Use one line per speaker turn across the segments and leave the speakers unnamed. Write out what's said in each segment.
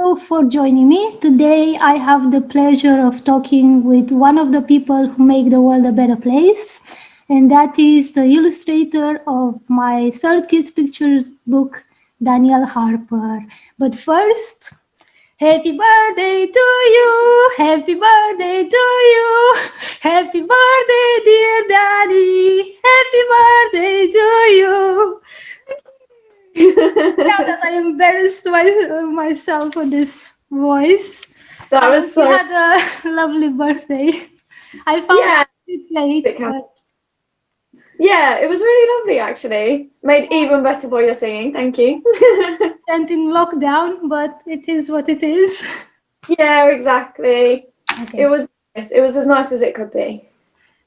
you for joining me. Today, I have the pleasure of talking with one of the people who make the world a better place, and that is the illustrator of my third kids' pictures book, Danielle Harper. But first, happy birthday to you! Happy birthday to you! Happy birthday, dear Daddy! Happy birthday to you! Now that I embarrassed myself with this voice,
That
I hope
was
you
so,
had a lovely birthday. I found
yeah,
it late,
it can-
but
yeah, it was really lovely actually. Made even better by your singing, thank you.
went in lockdown, but it is what it is.
Yeah, exactly. It
Okay.
was nice. It was as nice as it could be.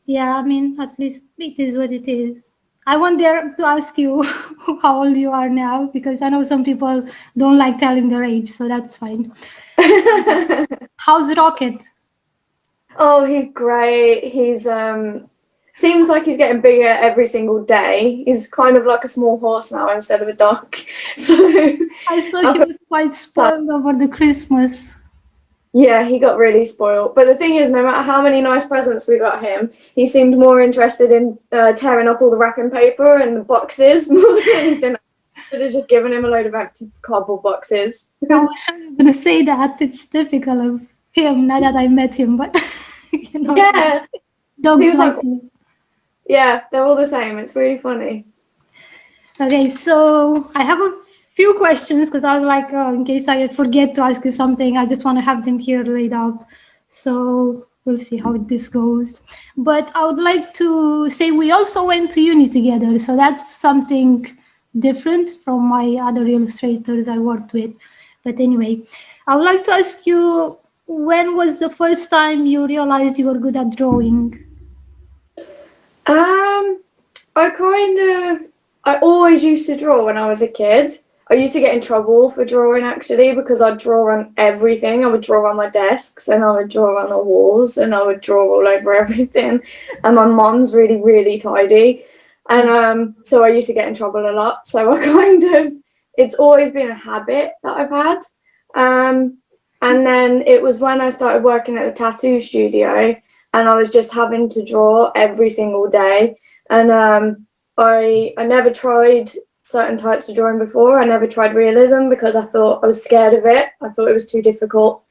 Yeah, I mean, at least it is what it is. I want dare to ask you how old you are now because I know some people don't like telling their age, so that's fine. How's Rocket?
Oh, he's great. He's seems like he's getting bigger every single day. He's kind of like a small horse now instead of a dog. So
I saw
I
he
feel
was quite
sad.
spoiled over the Christmas.
Yeah, he got really spoiled. But the thing is, no matter how many nice presents we got him, he seemed more interested in tearing up all the wrapping paper and the boxes more than anything. Should have just given him a load of empty cardboard boxes.
I was sure you were going to say that. It's typical of him, not that I met him, but
Yeah,
dogs
seems
like
like
him.
yeah, they're all the same. It's really funny.
Okay, so I have a few questions because I was like, in case I forget to ask you something, I just want to have them here laid out. So we'll see how this goes. But I would like to say we also went to uni together. So that's something different from my other illustrators I worked with. But anyway, I would like to ask you, when was the first time you realized you were good at drawing?
Um, I always used to draw when I was a kid. I used to get in trouble for drawing actually because I'd draw on everything. I would draw on my desks and I would draw on the walls and I would draw all over everything. And my mom's really, really tidy. And so I used to get in trouble a lot. So I it's always been a habit that I've had. Um, and then it was when I started working at the tattoo studio and I was just having to draw every single day. And I never tried certain types of drawing before. I never tried realism because I thought I was scared of it. I thought it was too difficult.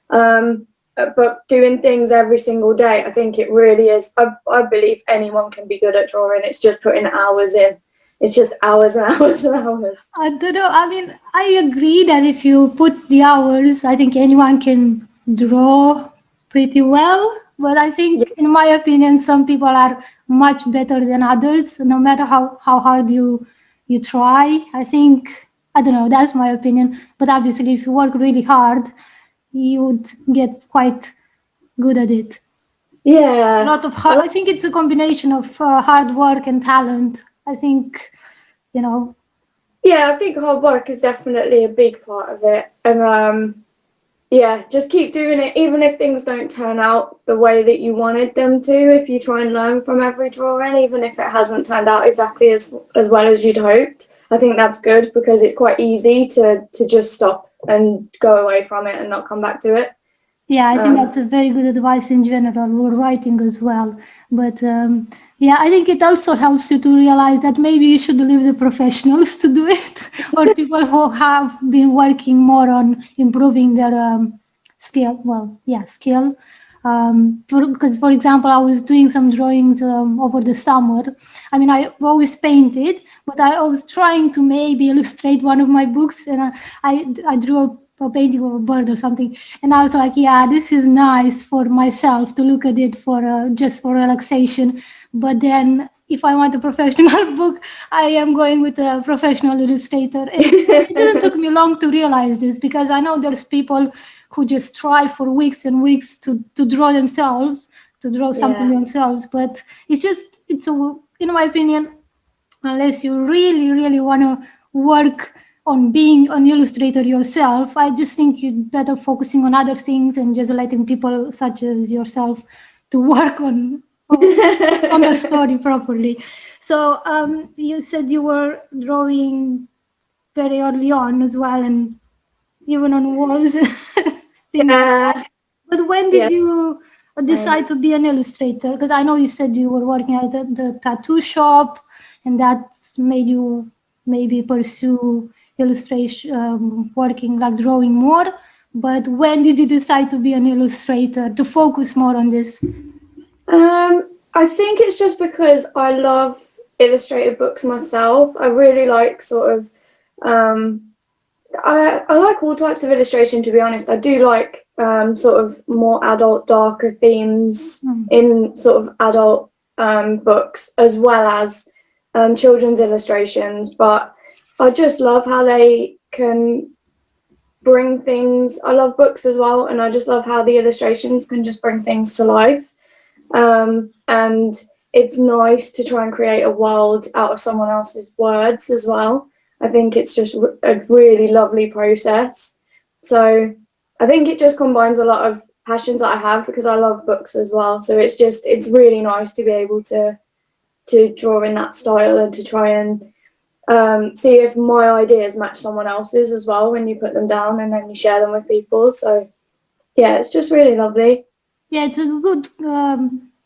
But doing things every single day, I think it really is. I believe anyone can be good at drawing. It's just putting hours in. It's just hours and hours and hours.
I don't know. I mean, I agree that if you put the hours, I think anyone can draw pretty well. But I
Yeah,
think, in my opinion, some people are much better than others, no matter how hard you try. I think, I don't know, that's my opinion. But obviously, if you work really hard, you would get quite good at it. A
yeah.
lot of hard, I think it's a combination of hard work and talent. I think, you know,
Yeah, I think hard work is definitely a big part of it. And yeah, just keep doing it, even if things don't turn out the way that you wanted them to. If you try and learn from every drawing, even if it hasn't turned out exactly as well as you'd hoped, I think that's good because it's quite easy to just stop and go away from it and not come back to it.
yeah, I think
Um,
that's a very good advice in general, or writing as well. But yeah, I think it also helps you to realize that maybe you should leave the professionals to do it, or people who have been working more on improving their skill. Well, yeah, skill. Because, for example, I was doing some drawings over the summer. I mean, I always painted, but I was trying to maybe illustrate one of my books, and I drew a painting of a bird or something, and I was like, yeah, this is nice for myself to look at it for just for relaxation. But then, if I want a professional book, I am going with a professional illustrator. And it didn't take me long to realize this because I know there's people who just try for weeks and weeks to draw themselves, to draw something
yeah,
themselves. But it's a, in my opinion, unless you really, really want to work on being an illustrator yourself, I just think you'd better focusing on other things and just letting people such as yourself to work on the story properly. So you said you were drawing very early on as well, and even on walls, things like that.
Yeah,
But when
yeah.
did you decide to be an illustrator? Because I know you said you were working at the tattoo shop, and that made you maybe pursue illustration, working like drawing more. But when did you decide to be an illustrator, to focus more on this?
I think it's just because I love illustrated books myself. I really like sort of I like all types of illustration, to be honest. I do like sort of more adult, darker themes in sort of adult books, as well as children's illustrations. But I just love how they can bring things. I love books as well, and I just love how the illustrations can just bring things to life. And it's nice to try and create a world out of someone else's words as well. I think it's just a really lovely process. So I think it just combines a lot of passions that I have because I love books as well. So it's really nice to be able to draw in that style and to try and see if my ideas match someone else's as well when you put them down and then you share them with people. So yeah, it's just really lovely.
Yeah, it's a good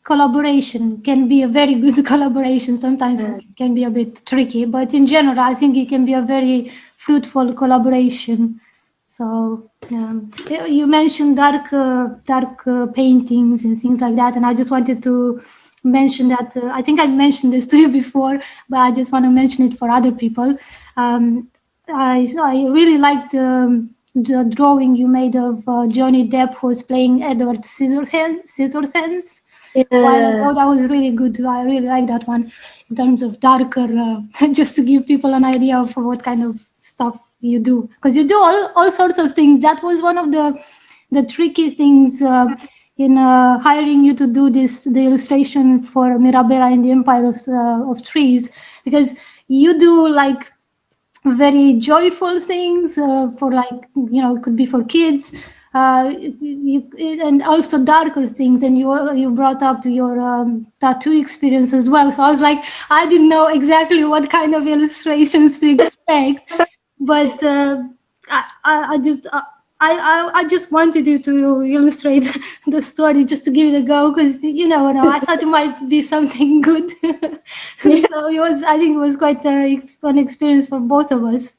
collaboration. Can be a very good collaboration. Sometimes it can be a bit tricky, but in general, I think it can be a very fruitful collaboration. So you mentioned dark paintings and things like that, and I just wanted to mention that I think I mentioned this to you before, but I just want to mention it for other people. I really liked the drawing you made of Johnny Depp who was playing Edward Scissorhands a while
Yeah.
ago. That was really good. I really like that one in terms of darker, just to give people an idea of what kind of stuff you do. Because you do all sorts of things. That was one of the tricky things in hiring you to do the illustration for Mirabella in the Empire of Trees, because you do like very joyful things for, like, it could be for kids, and also darker things. And you brought up your tattoo experience as well, so I was like, I didn't know exactly what kind of illustrations to expect, but I just I just wanted you to illustrate the story just to give it a go, because I thought it might be something good.
Yeah,
So I think it was quite a fun experience for both of us.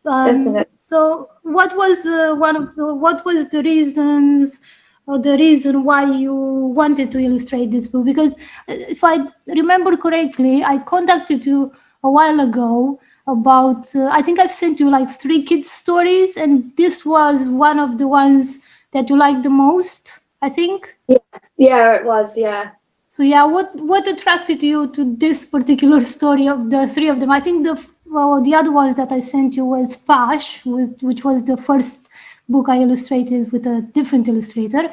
definitely.
So what was the reasons, or the reason why you wanted to illustrate this book? Because if I remember correctly, I contacted you a while ago about, I think I've sent you like 3 kids stories, and this was one of the ones that you liked the most, I think.
Yeah, yeah, it was. Yeah,
So yeah, what attracted you to this particular story of the 3 of them? I think the other ones that I sent you was Pash, which was the first book I illustrated with a different illustrator,
yeah,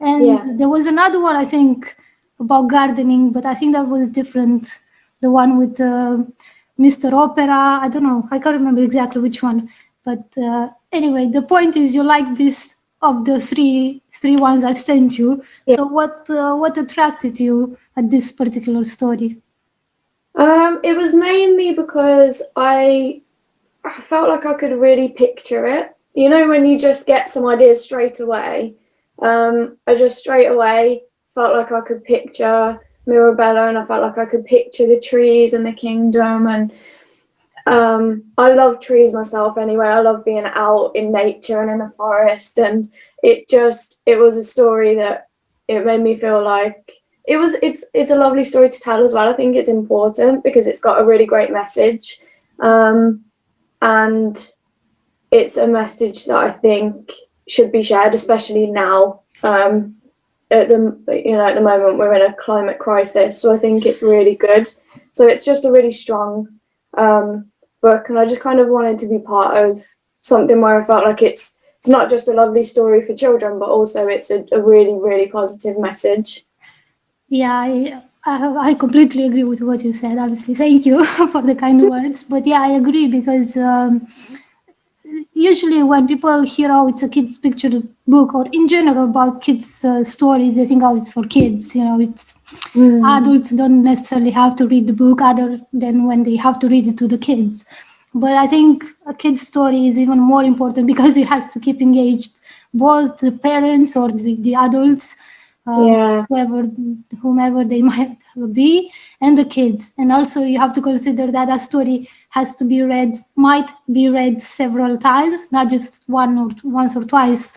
and there was another one, I think, about gardening, but I think that was different. The one with Mr. Opera. I don't know. I can't remember exactly which one. But anyway, the point is, you like this of the three ones I've sent you.
yeah.
So what attracted you at this particular story?
It was mainly because I felt like I could really picture it. You know, when you just get some ideas straight away. I just straight away felt like I could picture Mirabella, and I felt like I could picture the trees and the kingdom. And I love trees myself anyway. I love being out in nature and in the forest, and it was a story that it made me feel like it's a lovely story to tell as well. I think it's important because it's got a really great message, and it's a message that I think should be shared, especially now. At the moment we're in a climate crisis, so I think it's really good. So it's just a really strong book, and I just kind of wanted to be part of something where I felt like it's not just a lovely story for children, but also it's a really, really positive message.
Yeah, I completely agree with what you said. Obviously, thank you for the kind words. But yeah, I agree, because usually when people hear, oh, it's a kids picture book, or in general about kids stories, they think, oh, it's for kids. It's adults don't necessarily have to read the book, other than when they have to read it to the kids. But I think a kid's story is even more important because it has to keep engaged both the parents or the adults,
Yeah,
whoever, whomever they might be, and the kids. And also you have to consider that a story has to be read, might be read several times, not just once or twice.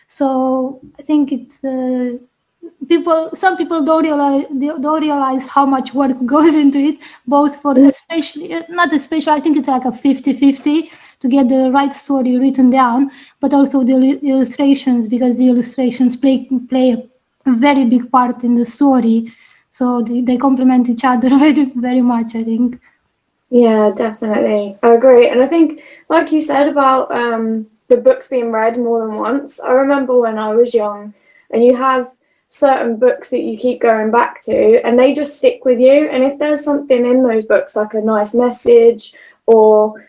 So I think it's some people don't realize how much work goes into it, both for especially not especially, I think it's like a 50-50 to get the right story written down, but also the illustrations, because the illustrations play a very big part in the story, so they complement each other very very much, I think.
yeah, definitely. I agree. And I think, like you said about the books being read more than once, I remember when I was young and you have certain books that you keep going back to and they just stick with you. And if there's something in those books, like a nice message or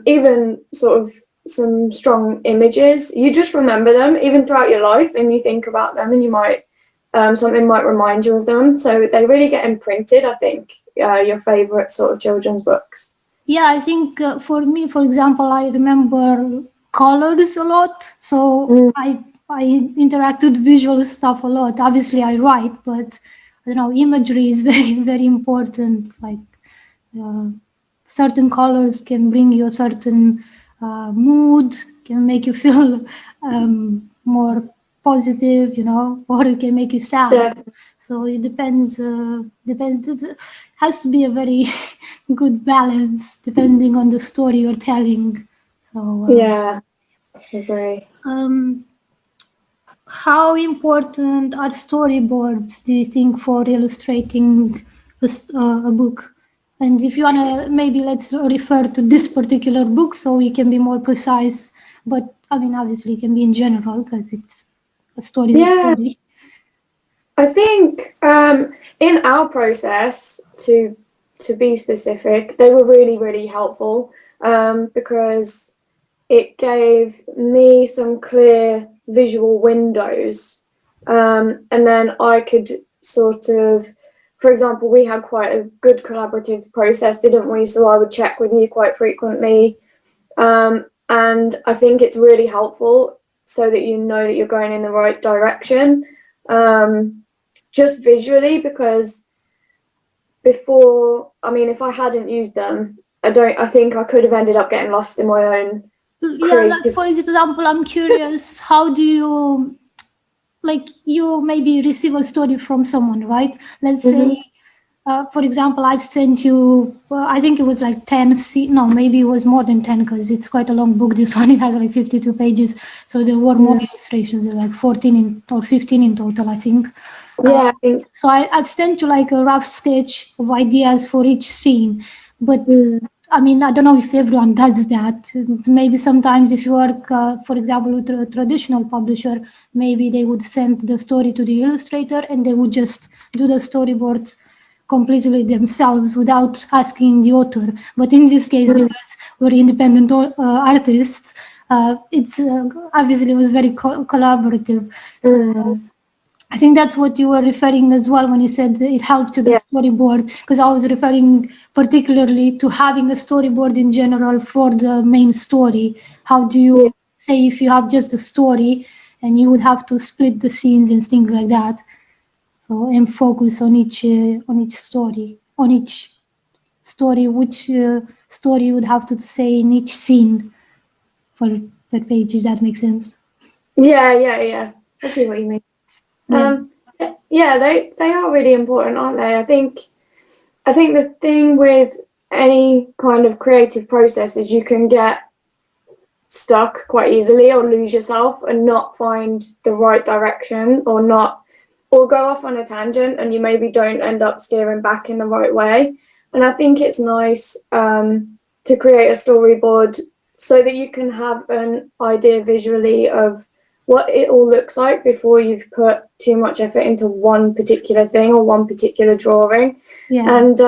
even sort of some strong images, you just remember them even throughout your life and you think about them and you might, something might remind you of them. So they really get imprinted, I think, your favorite sort of children's books.
Yeah, I think for me, for example, I remember colors a lot. So
Mm,
I interact with visual stuff a lot. Obviously, I write, but you know, imagery is very very important. Like uh, certain colors can bring you a certain mood, can make you feel more positive, you know, or it can make you sad.
def-
So it depends. Depends. It has to be a very good balance depending on the story you're telling. So,
yeah, I agree.
um, how important are storyboards, do you think, for illustrating a book? And if you wanna, maybe let's refer to this particular book so we can be more precise. But I mean, obviously, it can be in general because it's a story is a
Yeah,
story.
I think in our process, to be specific, they were really really helpful because it gave me some clear visual windows, and then I could sort of, for example, we had quite a good collaborative process, didn't we? So I would check with you quite frequently, and I think it's really helpful so that you know that you're going in the right direction, just visually, because before, I mean, if I hadn't used them, I think I could have ended up getting lost in my own
Yeah, like
creative.
for example, I'm curious, how do you, like, you maybe receive a story from someone, right? Let's say,
Mhm.
for example, I've sent you, well, I think it was like 10, no, maybe it was more than 10 because it's quite a long book. This one, it has like 52 pages. So there were more
Mm.
illustrations, there were like 14 or 15 in total, I think.
Yeah, I think so.
So I've sent you like a rough sketch of ideas for each scene. But
Mm.
I mean, I don't know if everyone does that. Maybe sometimes if you work, for example, with a traditional publisher, maybe they would send the story to the illustrator and they would just do the storyboard completely themselves without asking the author. But in this case,
Mm.
because we're independent artists, it's obviously it was very collaborative. So
Mm.
I think that's what you were referring as well when you said it helped to the
Yeah,
storyboard, because I was referring particularly to having a storyboard in general for the main story. How do
yeah,
you say if you have just a story and you would have to split the scenes and things like that? So and focus on each story, on each story, which story you would have to say in each scene for per page, if that makes sense.
yeah. I see what you mean.
Yeah.
Yeah, they are really important, aren't they? I think the thing with any kind of creative process is you can get stuck quite easily or lose yourself and not find the right direction or go off on a tangent and you maybe don't end up steering back in the right way. And I think it's nice to create a storyboard so that you can have an idea visually of what it all looks like before you've put too much effort into one particular thing or one particular drawing.
Yeah.
And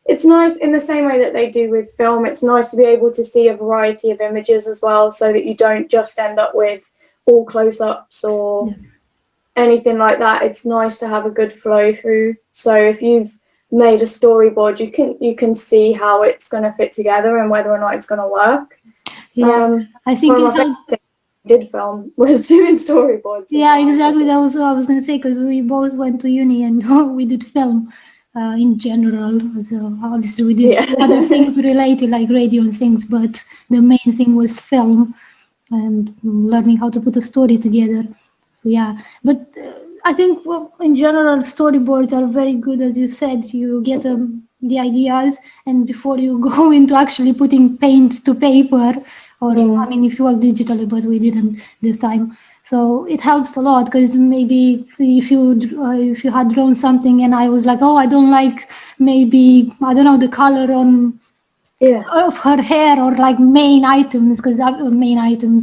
it's nice in the same way that they do with film. It's nice to be able to see a variety of images as well, so that you don't just end up with all close-ups or
Yeah.
anything like that. It's nice to have a good flow through. So if you've made a storyboard, you can see how it's going to fit together and whether or not it's going to work.
Yeah, I think
one
it
of my
helped.
favorite things I did film was doing storyboards.
Yeah,
well,
exactly.
so.
That was what I was going to say, because we both went to uni and we did film in general. So obviously we did other things related like radio and things, but the main thing was film and learning how to put a story together. So yeah, but I think in general storyboards are very good. As you said, you get the ideas, and before you go into actually putting paint to paper, or I mean if you work digitally, but we didn't this time. So it helps a lot, because maybe if you had drawn something and I was like, oh, I don't like, maybe I don't know, the color on of her hair, or like main items, because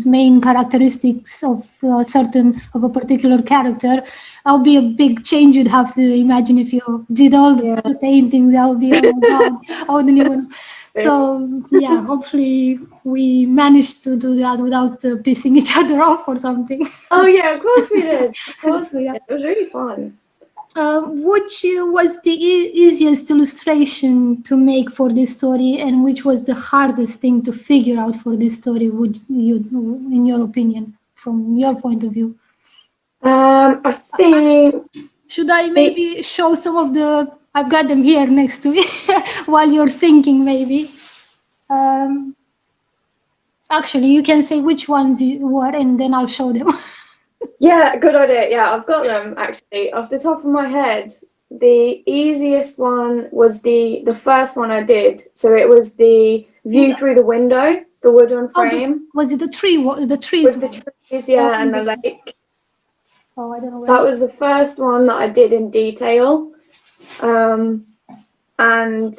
main characteristics of a particular character, that would be a big change. You'd have to imagine if you did all the paintings. That would be, oh my god, I wouldn't even. So yeah, hopefully we managed to do that without pissing each other off or something.
Oh yeah, of course we did. Of course
So,
we
yeah.
did. It was really fun.
Which was the easiest illustration to make for this story, and which was the hardest thing to figure out for this story, would you, in your opinion, from your point of view?
I think.
Should I maybe show some of the? I've got them here next to me while you're thinking, maybe. Actually, you can say which ones you were, and then I'll show them.
Yeah, good idea. Yeah, I've got them actually. Off the top of my head, the easiest one was the first one I did. So it was the view through the window, the wooden frame.
Was it the tree? The trees
with the
one?
trees, and the lake.
Oh, I don't know.
That was the first one that I did in detail. And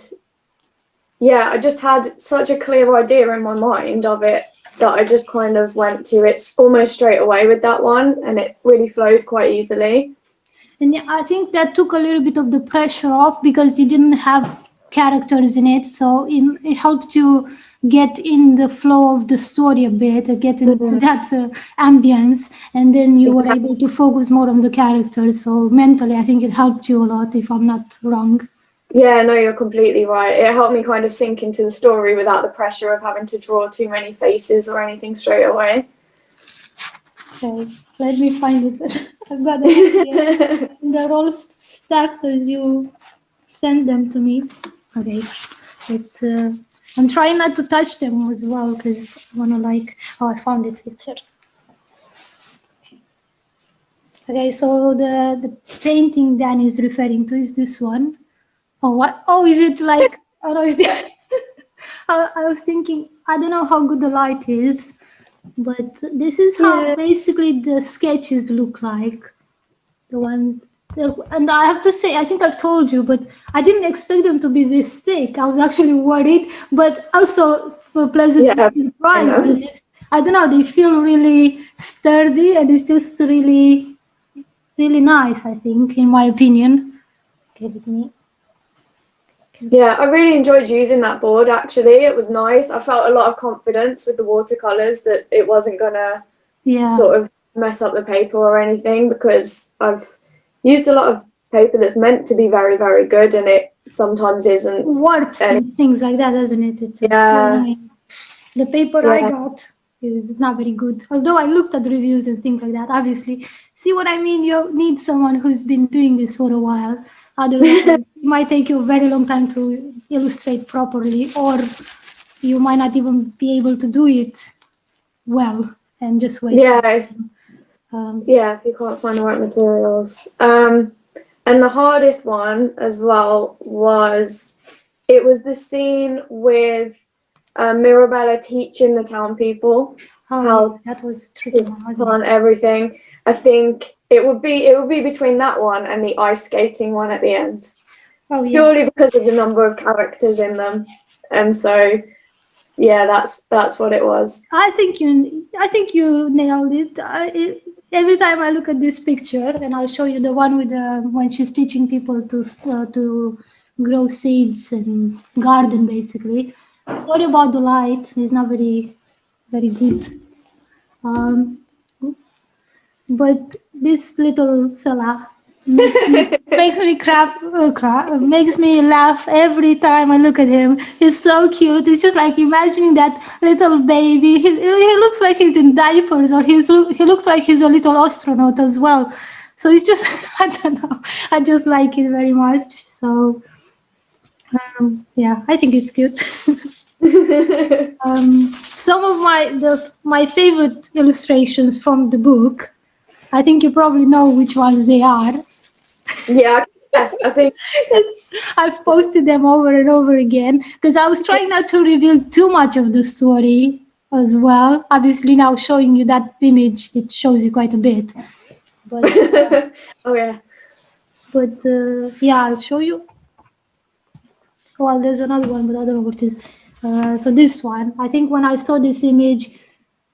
yeah, I just had such a clear idea in my mind of it that I just kind of went to it almost straight away with that one, and it really flowed quite easily.
And yeah, I think that took a little bit of the pressure off, because you didn't have characters in it, so it helped you get in the flow of the story a bit, get into that ambience, and then you were able to focus more on the characters. So mentally, I think it helped you a lot, if I'm not wrong.
Yeah, no, you're completely right. It helped me kind of sink into the story without the pressure of having to draw too many faces or anything straight away.
Okay, let me find it. I've got them here. They're all stacked as you send them to me. Okay, it's. I'm trying not to touch them as well, because I wanna like. Oh, I found it. It's here. Okay, so the painting Dan is referring to is this one. Oh, what? Oh, is it like? Oh no, is the. I was thinking. I don't know how good the light is, but this is how basically the sketches look like. The one, and I have to say, I think I've told you, but I didn't expect them to be this thick. I was actually worried, but also pleasantly surprised. I don't know, they feel really sturdy, and it's just really, really nice, I think, in my opinion. Okay, let me.
Yeah, I really enjoyed using that board actually. It was nice. I felt a lot of confidence with the watercolours that it wasn't gonna sort of mess up the paper or anything, because I've used a lot of paper that's meant to be very, very good, and it sometimes isn't.
Warps and things like that, doesn't it? It's so annoying. The paper I got is not very good. Although I looked at reviews and things like that, obviously. See what I mean? You need someone who's been doing this for a while. Otherwise, it might take you a very long time to illustrate properly, or you might not even be able to do it well and just waste time.
If you can't find the right materials. And the hardest one as well was the scene with Mirabella teaching the town people how
that was tricky
to plant everything. I think it would be between that one and the ice skating one at the end. Purely because of the number of characters in them. And so yeah, that's what it was.
I think you nailed it. Every time I look at this picture, and I'll show you the one with when she's teaching people to grow seeds and garden, basically. Sorry about the light; it's not very good. But this little fella makes me makes me makes me laugh every time I look at him. He's so cute. It's just like imagining that little baby. He looks like he's in diapers, or he looks like he's a little astronaut as well. So it's just I don't know. I just like it very much. So yeah, I think it's cute. Some of my favorite illustrations from the book. I think you probably know which ones they are.
Yeah, yes, I think.
I've posted them over and over again because I was trying not to reveal too much of the story as well. Obviously, now showing you that image, it shows you quite a bit. But
Oh yeah.
Yeah, I'll show you. Well, there's another one, but I don't know what it is. So this one, I think when I saw this image,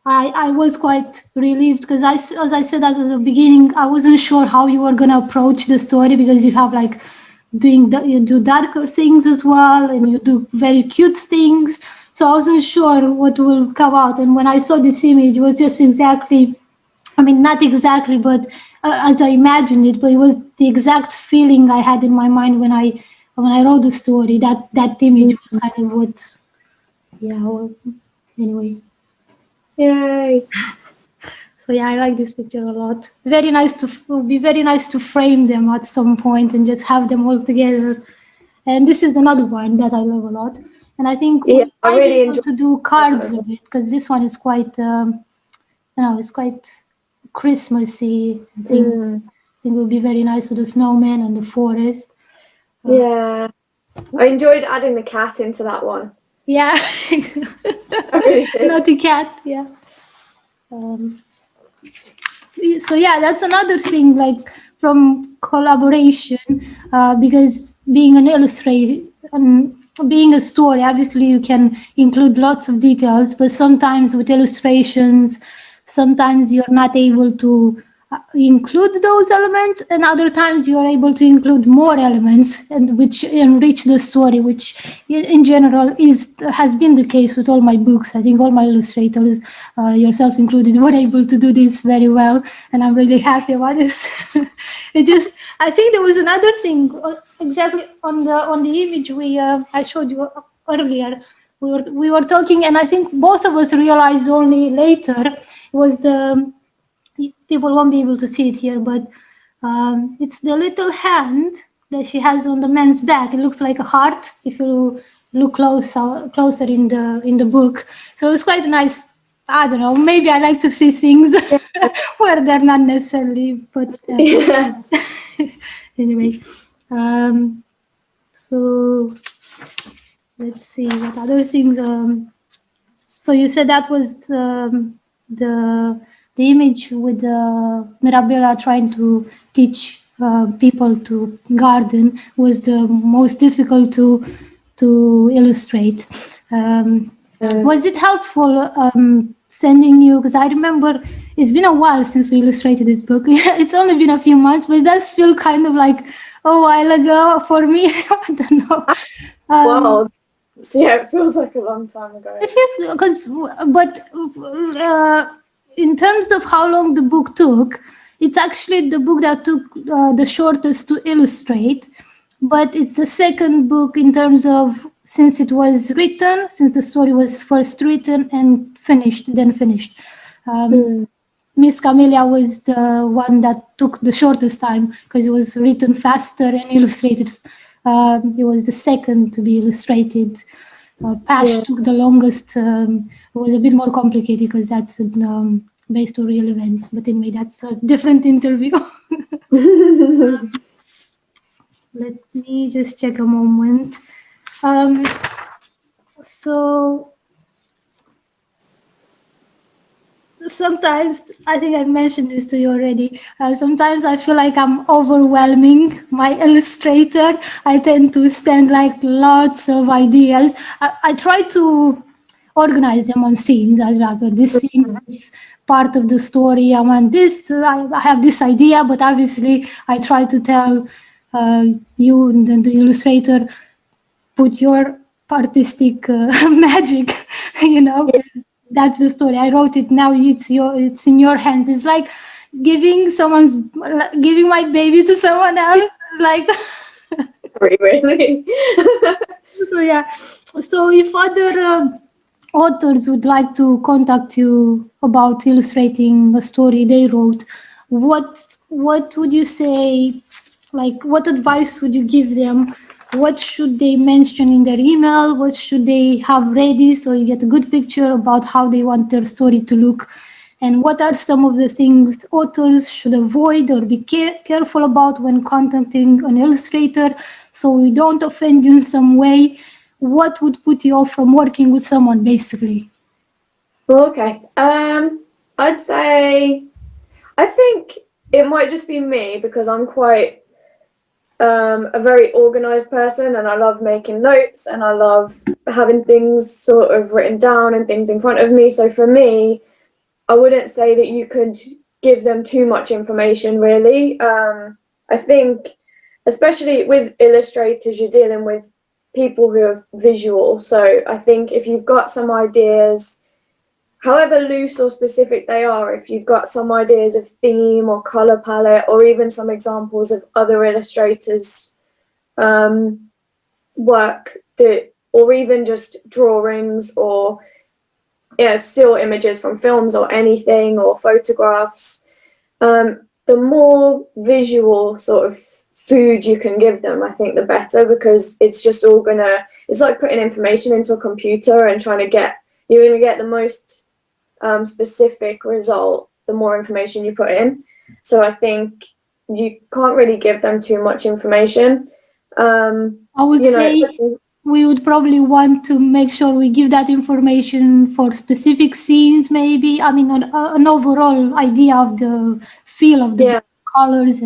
I was quite relieved because as I said at the beginning, I wasn't sure how you were gonna approach the story because you have like you do darker things as well, and you do very cute things. So I wasn't sure what will come out. And when I saw this image, it was just exactly, I mean, not exactly, but as I imagined it, but it was the exact feeling I had in my mind when I wrote the story. That image was kind of what, yeah. Well, anyway.
Yay.
So yeah, I like this picture a lot. Very nice to Would be very nice to frame them at some point and just have them all together. And this is another one that I love a lot. And I think
Yeah,
we
I
might be
really
able
enjoy
to do
that kind of
cards
stuff.
of it because this one is quite, it's quite Christmassy. I think it would be very nice with the snowman and the forest.
Yeah, I enjoyed adding the cat into that one.
Yeah,
I really did.
naughty cat. Yeah. So yeah, that's another thing, like from collaboration, because being an illustrator, being a story, obviously you can include lots of details, but sometimes with illustrations, sometimes you're not able to include those elements, and other times you are able to include more elements and which enrich the story, which in general has been the case with all my books. I think all my illustrators, yourself included, were able to do this very well, and I'm really happy about this. I think there was another thing exactly on the image I showed you earlier. We were talking, and I think both of us realized only later was the people won't be able to see it here, but it's the little hand that she has on the man's back. It looks like a heart if you look closer in the book. So it's quite nice. I don't know. Maybe I like to see things where they're not necessarily. But
Yeah.
anyway, so let's see what other things. So you said that was the image with Mirabella trying to teach people to garden was the most difficult to illustrate. Was it helpful sending you? Because I remember it's been a while since we illustrated this book. It's only been a few months, but it does feel kind of like a while ago for me. I don't know.
Wow. Yeah, it feels like a long time ago.
It is but in terms of how long the book took, it's actually the book that took the shortest to illustrate, but it's the second book in terms of since the story was first written and then finished. Miss Camellia was the one that took the shortest time because it was written faster and illustrated. It was the second to be illustrated. Pash took the longest. It was a bit more complicated because that's based on real events. But anyway, that's a different interview. Let me just check a moment. So sometimes, I think I've mentioned this to you already, sometimes I feel like I'm overwhelming my illustrator. I tend to send like lots of ideas. I try to organize them on scenes. I like this scene, this part of the story, I want this, I have this idea, but obviously I try to tell you, the illustrator, put your artistic magic, that's the story. I wrote it, now it's in your hands. It's like giving my baby to someone else. like
Really.
so yeah. So if other authors would like to contact you about illustrating a story they wrote, what would you say? Like, what advice would you give them? What should they mention in their email? What should they have ready so you get a good picture about how they want their story to look? And what are some of the things authors should avoid or be careful about when contacting an illustrator so we don't offend you in some way? What would put you off from working with someone, basically?
Okay. I'd say I think it might just be me because I'm quite a very organized person, and I love making notes and I love having things sort of written down and things in front of me. So for me, I wouldn't say that you could give them too much information, really. I think, especially with illustrators, you're dealing with people who are visual. So I think if you've got some ideas, however loose or specific they are, if you've got some ideas of theme or color palette, or even some examples of other illustrators' work that, or even just drawings or still images from films or anything, or photographs, the more visual sort of food you can give them, I think the better, because it's just all it's like putting information into a computer and you're going to get the most specific result the more information you put in. So I think you can't really give them too much information.
I would say we would probably want to make sure we give that information for specific scenes, maybe. I mean, an overall idea of the feel of the colors,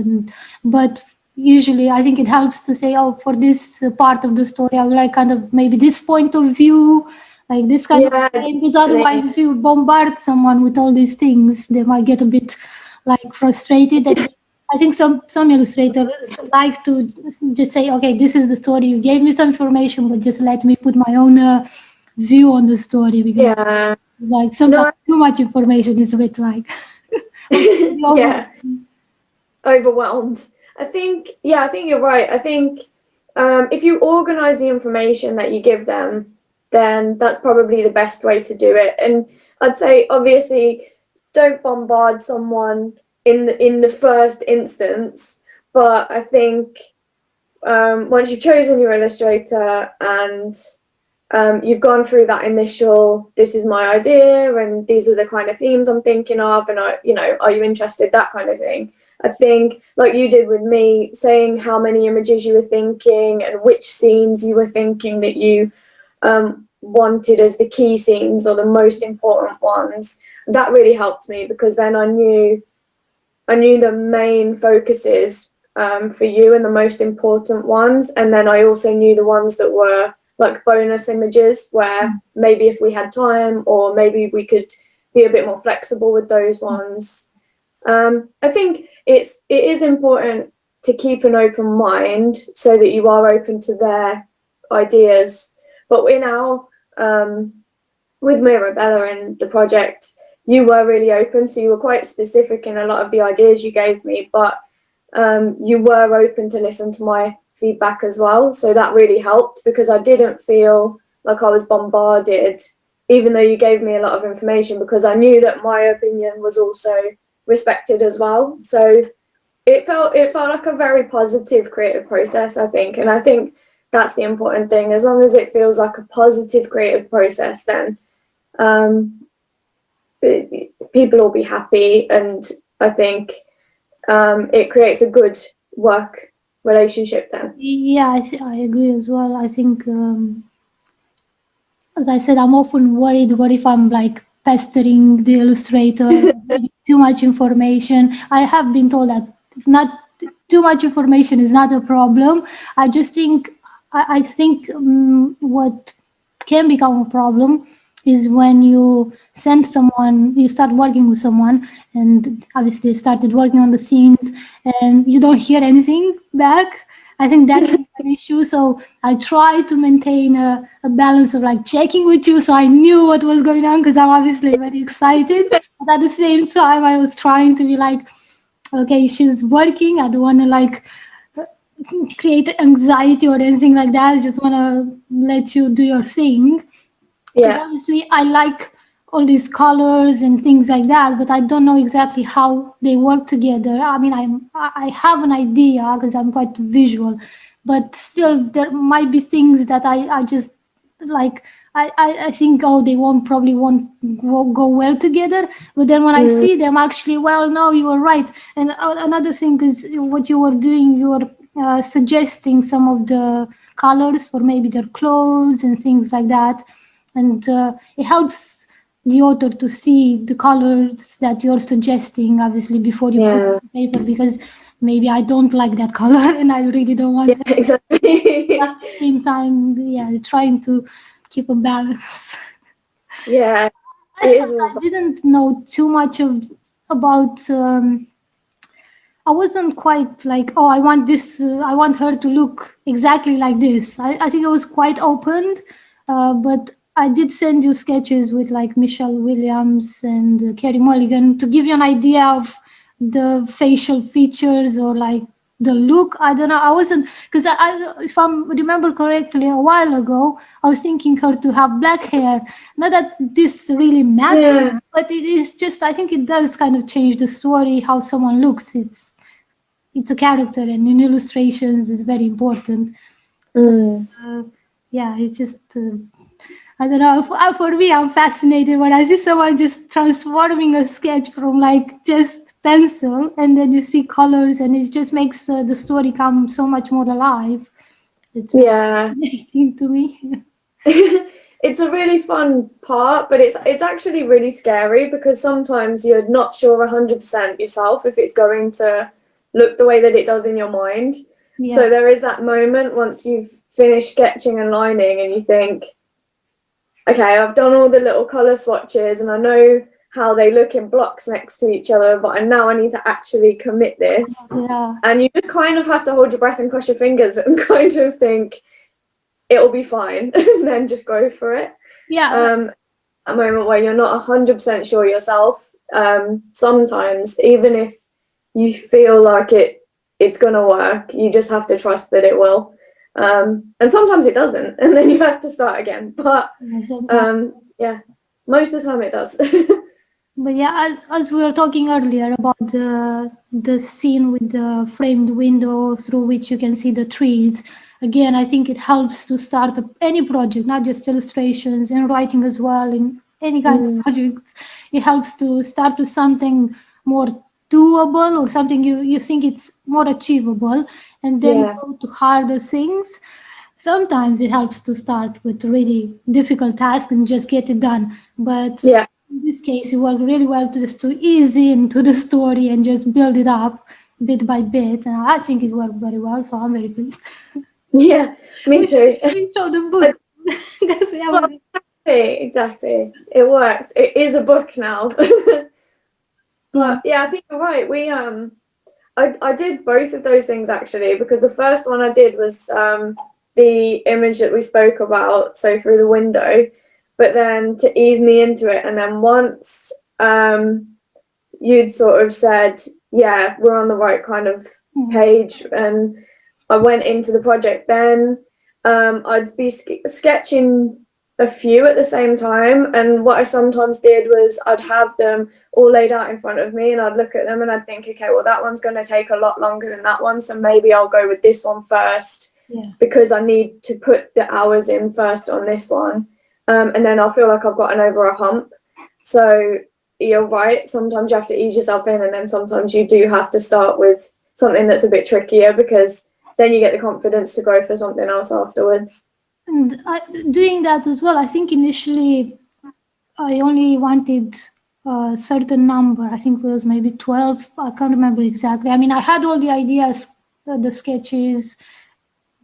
but usually I think it helps to say, oh, for this part of the story, I would like kind of maybe this point of view, like this kind of thing. Because otherwise, if you bombard someone with all these things, they might get a bit like frustrated. And I think some illustrators like to just say, okay, this is the story. You gave me some information, but just let me put my own view on the story, because like sometimes too much information is a bit like
overwhelmed. I think you're right. I think if you organize the information that you give them, then that's probably the best way to do it. And I'd say, obviously, don't bombard someone in the first instance. But I think once you've chosen your illustrator and you've gone through that initial, this is my idea and these are the kind of themes I'm thinking of, and are you interested, that kind of thing. I think, like you did with me, saying how many images you were thinking and which scenes you were thinking that you wanted as the key scenes or the most important ones, that really helped me, because then I knew the main focuses for you and the most important ones, and then I also knew the ones that were like bonus images, where maybe if we had time, or maybe we could be a bit more flexible with those ones. I think it is important to keep an open mind so that you are open to their ideas. But with Mirabella and the project, you were really open, so you were quite specific in a lot of the ideas you gave me, but you were open to listen to my feedback as well. So that really helped, because I didn't feel like I was bombarded, even though you gave me a lot of information, because I knew that my opinion was also respected as well. So it felt like a very positive creative process, I think. And I think that's the important thing. As long as it feels like a positive creative process, then people will be happy. And I think it creates a good work relationship then.
Yeah, I agree as well. I think, as I said, I'm often worried what if I'm like pestering the illustrator, giving too much information. I have been told that not too much information is not a problem. I just think, I think what can become a problem is when you you start working with someone, and obviously you started working on the scenes and you don't hear anything back. I think that is an issue. So I try to maintain a balance of like checking with you, so I knew what was going on, because I'm obviously very excited. But at the same time, I was trying to be like, okay, she's working. I don't want to like create anxiety or anything like that. I just want to let you do your thing. Because
Yeah.
obviously I like all these colors and things like that, but I don't know exactly how they work together. I mean, I have an idea because I'm quite visual, but still there might be things that I just like. I think, oh, they won't go well together, but then when I
Mm,
see them, actually, well, no, you were right. And another thing is what you were doing, you were suggesting some of the colors for maybe their clothes and things like that, and it helps the author to see the colors that you're suggesting, obviously, before you put it
yeah.
on paper, because maybe I don't like that color and I really don't
Yeah,
want that. At
exactly.
the same time, yeah, trying to keep a balance.
Yeah,
I
it
thought
is all
I didn't know too much about. I wasn't quite like, oh, I want this, I want her to look exactly like this. I think it was quite open, but I did send you sketches with like Michelle Williams and Carey Mulligan to give you an idea of the facial features or like the look. I don't know. I wasn't, because if I remember correctly, a while ago, I was thinking her to have black hair. Not that this really matters,
yeah.
but it is just, I think it does kind of change the story, how someone looks. It's a character, and in illustrations it's very important. So
Mm,
uh, yeah, it's just I don't know. For me, I'm fascinated when I see someone just transforming a sketch from like just pencil, and then you see colors, and it just makes the story come so much more alive. It's
yeah.
fascinating to me.
It's a really fun part, but it's actually really scary because sometimes you're not sure 100% yourself if it's going to look the way that it does in your mind.
Yeah,
So there is that moment once you've finished sketching and lining and you think, okay, I've done all the little color swatches and I know how they look in blocks next to each other, but now I need to actually commit this.
yeah,
And you just kind of have to hold your breath and cross your fingers and kind of think it'll be fine and then just go for it.
yeah.
Um, a moment where you're not 100% sure yourself. Sometimes, even if you feel like it's gonna work, you just have to trust that it will. And sometimes it doesn't, and then you have to start again. But
Sometimes.
yeah, most of the time it does.
But yeah, as we were talking earlier about the scene with the framed window through which you can see the trees, again, I think it helps to start any project, not just illustrations, and writing as well, in any kind of
Mm,
project. It helps to start with something more doable or something you think it's more achievable, and then
yeah,
go to harder things. Sometimes it helps to start with really difficult tasks and just get it done. But
yeah,
in this case, it worked really well to just to ease into the story and just build it up bit by bit. And I think it worked very well, so I'm very pleased.
yeah. Me
We should
too.
maybe show the
Like,
book because we
well,
haven't.
exactly. It worked. It is a book now.
Yeah,
But yeah, I think you're right. I did both of those things actually because the first one I did was the image that we spoke about, so through the window, but then to ease me into it, and then once you'd sort of said, yeah, we're on the right kind of
mhm.
page, and I went into the project, then I'd be sketching a few at the same time. And what I sometimes did was I'd have them all laid out in front of me and I'd look at them and I'd think, okay, well, that one's going to take a lot longer than that one. So maybe I'll go with this one first
Yeah.
because I need to put the hours in first on this one. And then I'll feel like I've gotten over a hump. So you're right. Sometimes you have to ease yourself in, and then sometimes you do have to start with something that's a bit trickier because then you get the confidence to go for something else afterwards.
And doing that as well, I think initially I only wanted a certain number. I think it was maybe 12. I can't remember exactly. I mean, I had all the ideas, the sketches,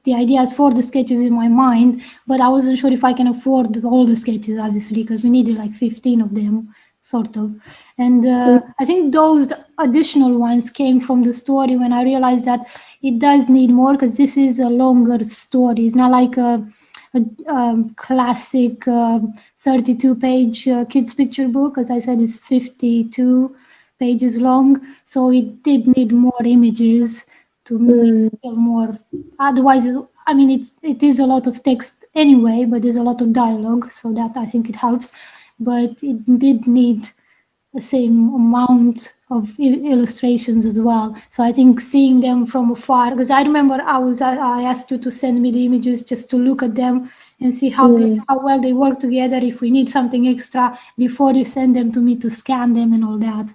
the ideas for the sketches in my mind, but I wasn't sure if I can afford all the sketches, obviously, because we needed like 15 of them, sort of. And I think those additional ones came from the story when I realized that it does need more because this is a longer story. It's not like a classic 32-page kids picture book. As I said, it's 52 pages long, so it did need more images to make it feel more. Otherwise, I mean, it is a lot of text anyway, but there's a lot of dialogue, so that I think it helps. But it did need the same amount of illustrations as well. So I think seeing them from afar, because I remember I asked you to send me the images just to look at them and see how well they work together. If we need something extra before you send them to me to scan them and all that.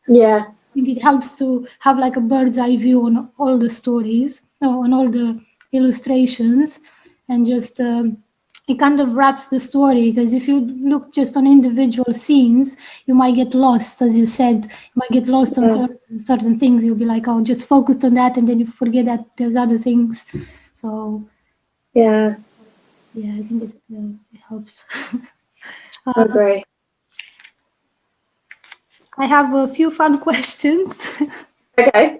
So
Yeah.
I think it helps to have like a bird's eye view on all the stories, on all the illustrations, and just it kind of wraps the story. Because if you look just on individual scenes, you might get lost, as you said. You might get lost on certain things. You'll be like, oh, just focused on that, and then you forget that there's other things. So
Yeah.
yeah, I think it helps.
I agree.
I have a few fun questions.
Okay.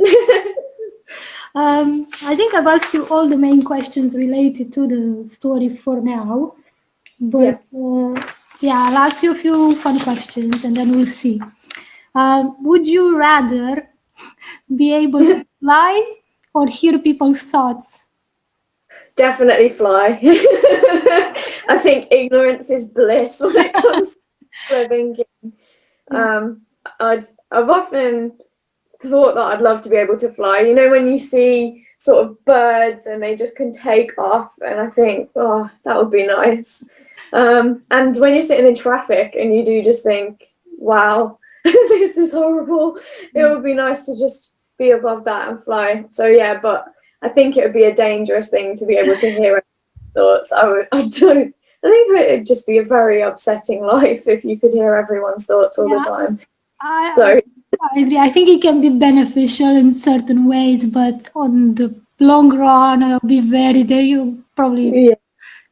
I think I've asked you all the main questions related to the story for now,
Yeah.
but yeah, I'll ask you a few fun questions and then we'll see. Would you rather be able to fly or hear people's thoughts?
Definitely fly. I think ignorance is bliss when it comes to thinking. Um, I've often thought that I'd love to be able to fly. You know, when you see sort of birds and they just can take off, and I think, oh, that would be nice. And when you're sitting in traffic and you do just think, wow, this is horrible, it would be nice to just be above that and fly. So yeah, but I think it would be a dangerous thing to be able to hear thoughts. I think it would just be a very upsetting life if you could hear everyone's thoughts all the
Yeah,
time.
I,
So
I agree. I think it can be beneficial in certain ways, but on the long run, I'll be very there. You probably
yeah,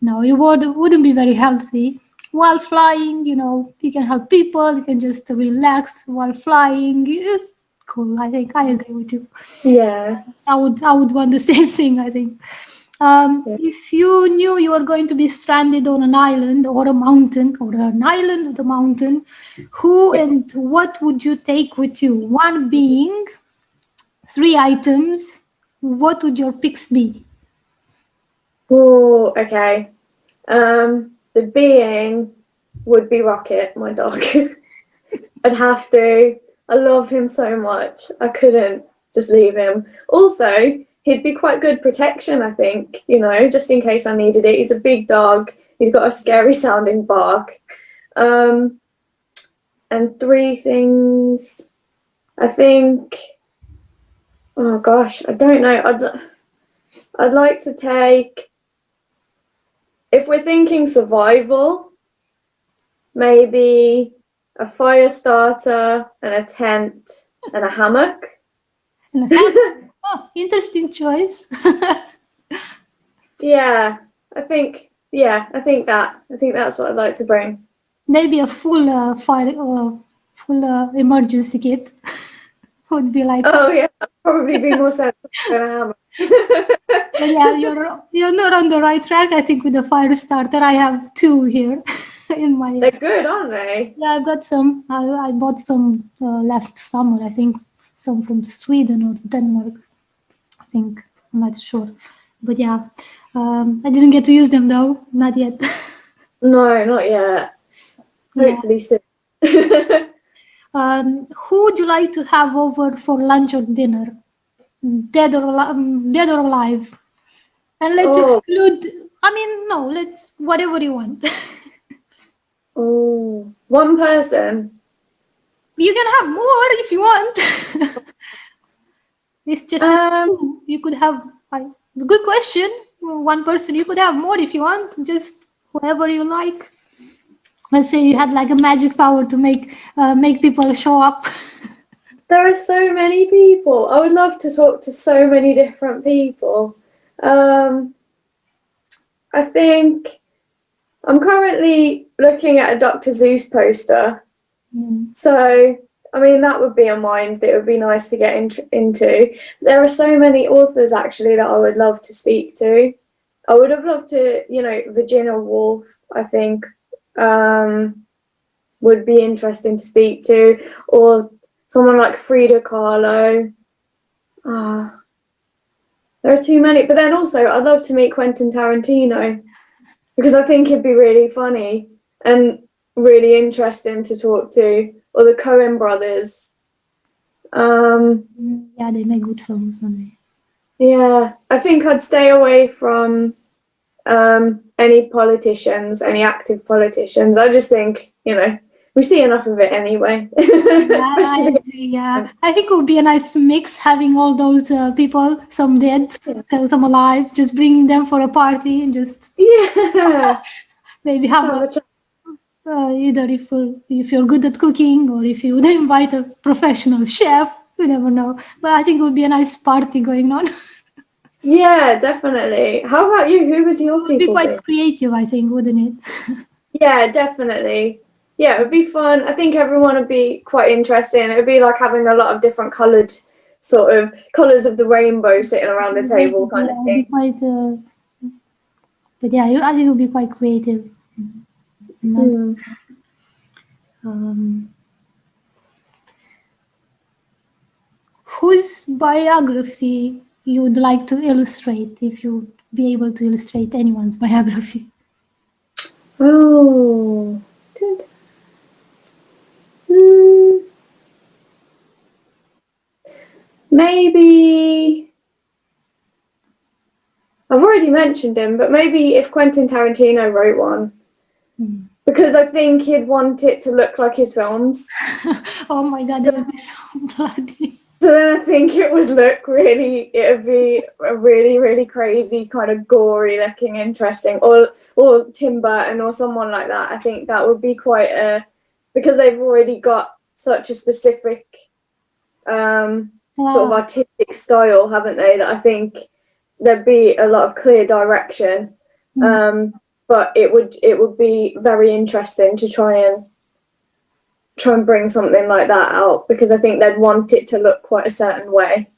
no, you wouldn't be very healthy. While flying, you can help people. You can just relax while flying. It's cool. I think I agree with you.
yeah.
I would want the same thing. I think. If you knew you were going to be stranded on an island or a mountain, or an island with a mountain, who
Yeah.
and what would you take with you? One being, three items. What would your picks be?
Oh, okay. The being would be Rocket, my dog. I'd have to. I love him so much. I couldn't just leave him. Also, he'd be quite good protection, I think, just in case I needed it. He's a big dog. He's got a scary sounding bark. Um, and three things. I think, oh gosh, I don't know. I'd like to take, if we're thinking survival, maybe a fire starter and a tent and a hammock.
Oh, interesting choice.
Yeah, I think that's what I'd like to bring.
Maybe a full full emergency kit would be like.
Oh yeah, that'd probably be more sensible than a hammock.
But yeah, you're not on the right track. I think with the fire starter, I have two here in my.
They're good, aren't they?
Yeah, I got some. I bought some last summer. I think some from Sweden or Denmark. I think I'm not sure, but yeah, I didn't get to use them though, not yet.
No, not yet.
Yeah.
Hopefully soon.
Who would you like to have over for lunch or dinner? Dead or alive? And let's
Oh,
exclude. I mean, no. Let's whatever you want.
oh, one person.
You can have more if you want. It's just
Um,
two. You could have. Good question. One person. You could have more if you want. Just whoever you like. Let's say you had like a magic power to make people show up.
there are so many people. I would love to talk to so many different people. Um, I think I'm currently looking at a Dr. Zeus poster. So, I mean, that would be a mind that would be nice to get into. There are so many authors actually that I would love to speak to. I would have loved to, Virginia Woolf, I think, would be interesting to speak to, or someone like Frida Kahlo. There are too many. But then also, I'd love to meet Quentin Tarantino because I think he'd be really funny and really interesting to talk to. Or the Coen brothers.
Yeah, they make good films, don't they?
Yeah, I think I'd stay away from any politicians, any active politicians. I just think, we see enough of it anyway.
Yeah, I
Especially.
agree. Yeah, I think it would be a nice mix having all those people, some dead, some alive, just bringing them for a party and just
Yeah.
maybe
Just
have
have
a
a chat.
either if you're good at cooking or if you would invite a professional chef, you never know. But I think it would be a nice party going on. It
Yeah, definitely. How about you? Who would your
would be
people
quite
be?
creative, I think, wouldn't it?
Yeah, definitely. Yeah, it would be fun. I think everyone would be quite interesting. It would be like having a lot of different coloured sort of colours of the rainbow sitting around the table
Yeah,
kind of
it would be
thing.
quite. But yeah, I think it would be quite creative. Nice.
Hmm.
Um, whose biography you would like to illustrate if you be able to illustrate anyone's biography?
Oh. Hmm. Maybe I've already mentioned him, but maybe if Quentin Tarantino wrote one, because I think he'd want it to look like his films.
Oh my god, that would be so bloody.
So then I think it would be a really, really crazy, kind of gory looking, interesting, or Tim Burton or someone like that. I think that would be quite because they've already got such a specific sort of
Wow.
artistic style, haven't they? That I think there'd be a lot of clear direction. But it would be very interesting to try and bring something like that out because I think they'd want it to look quite a certain way.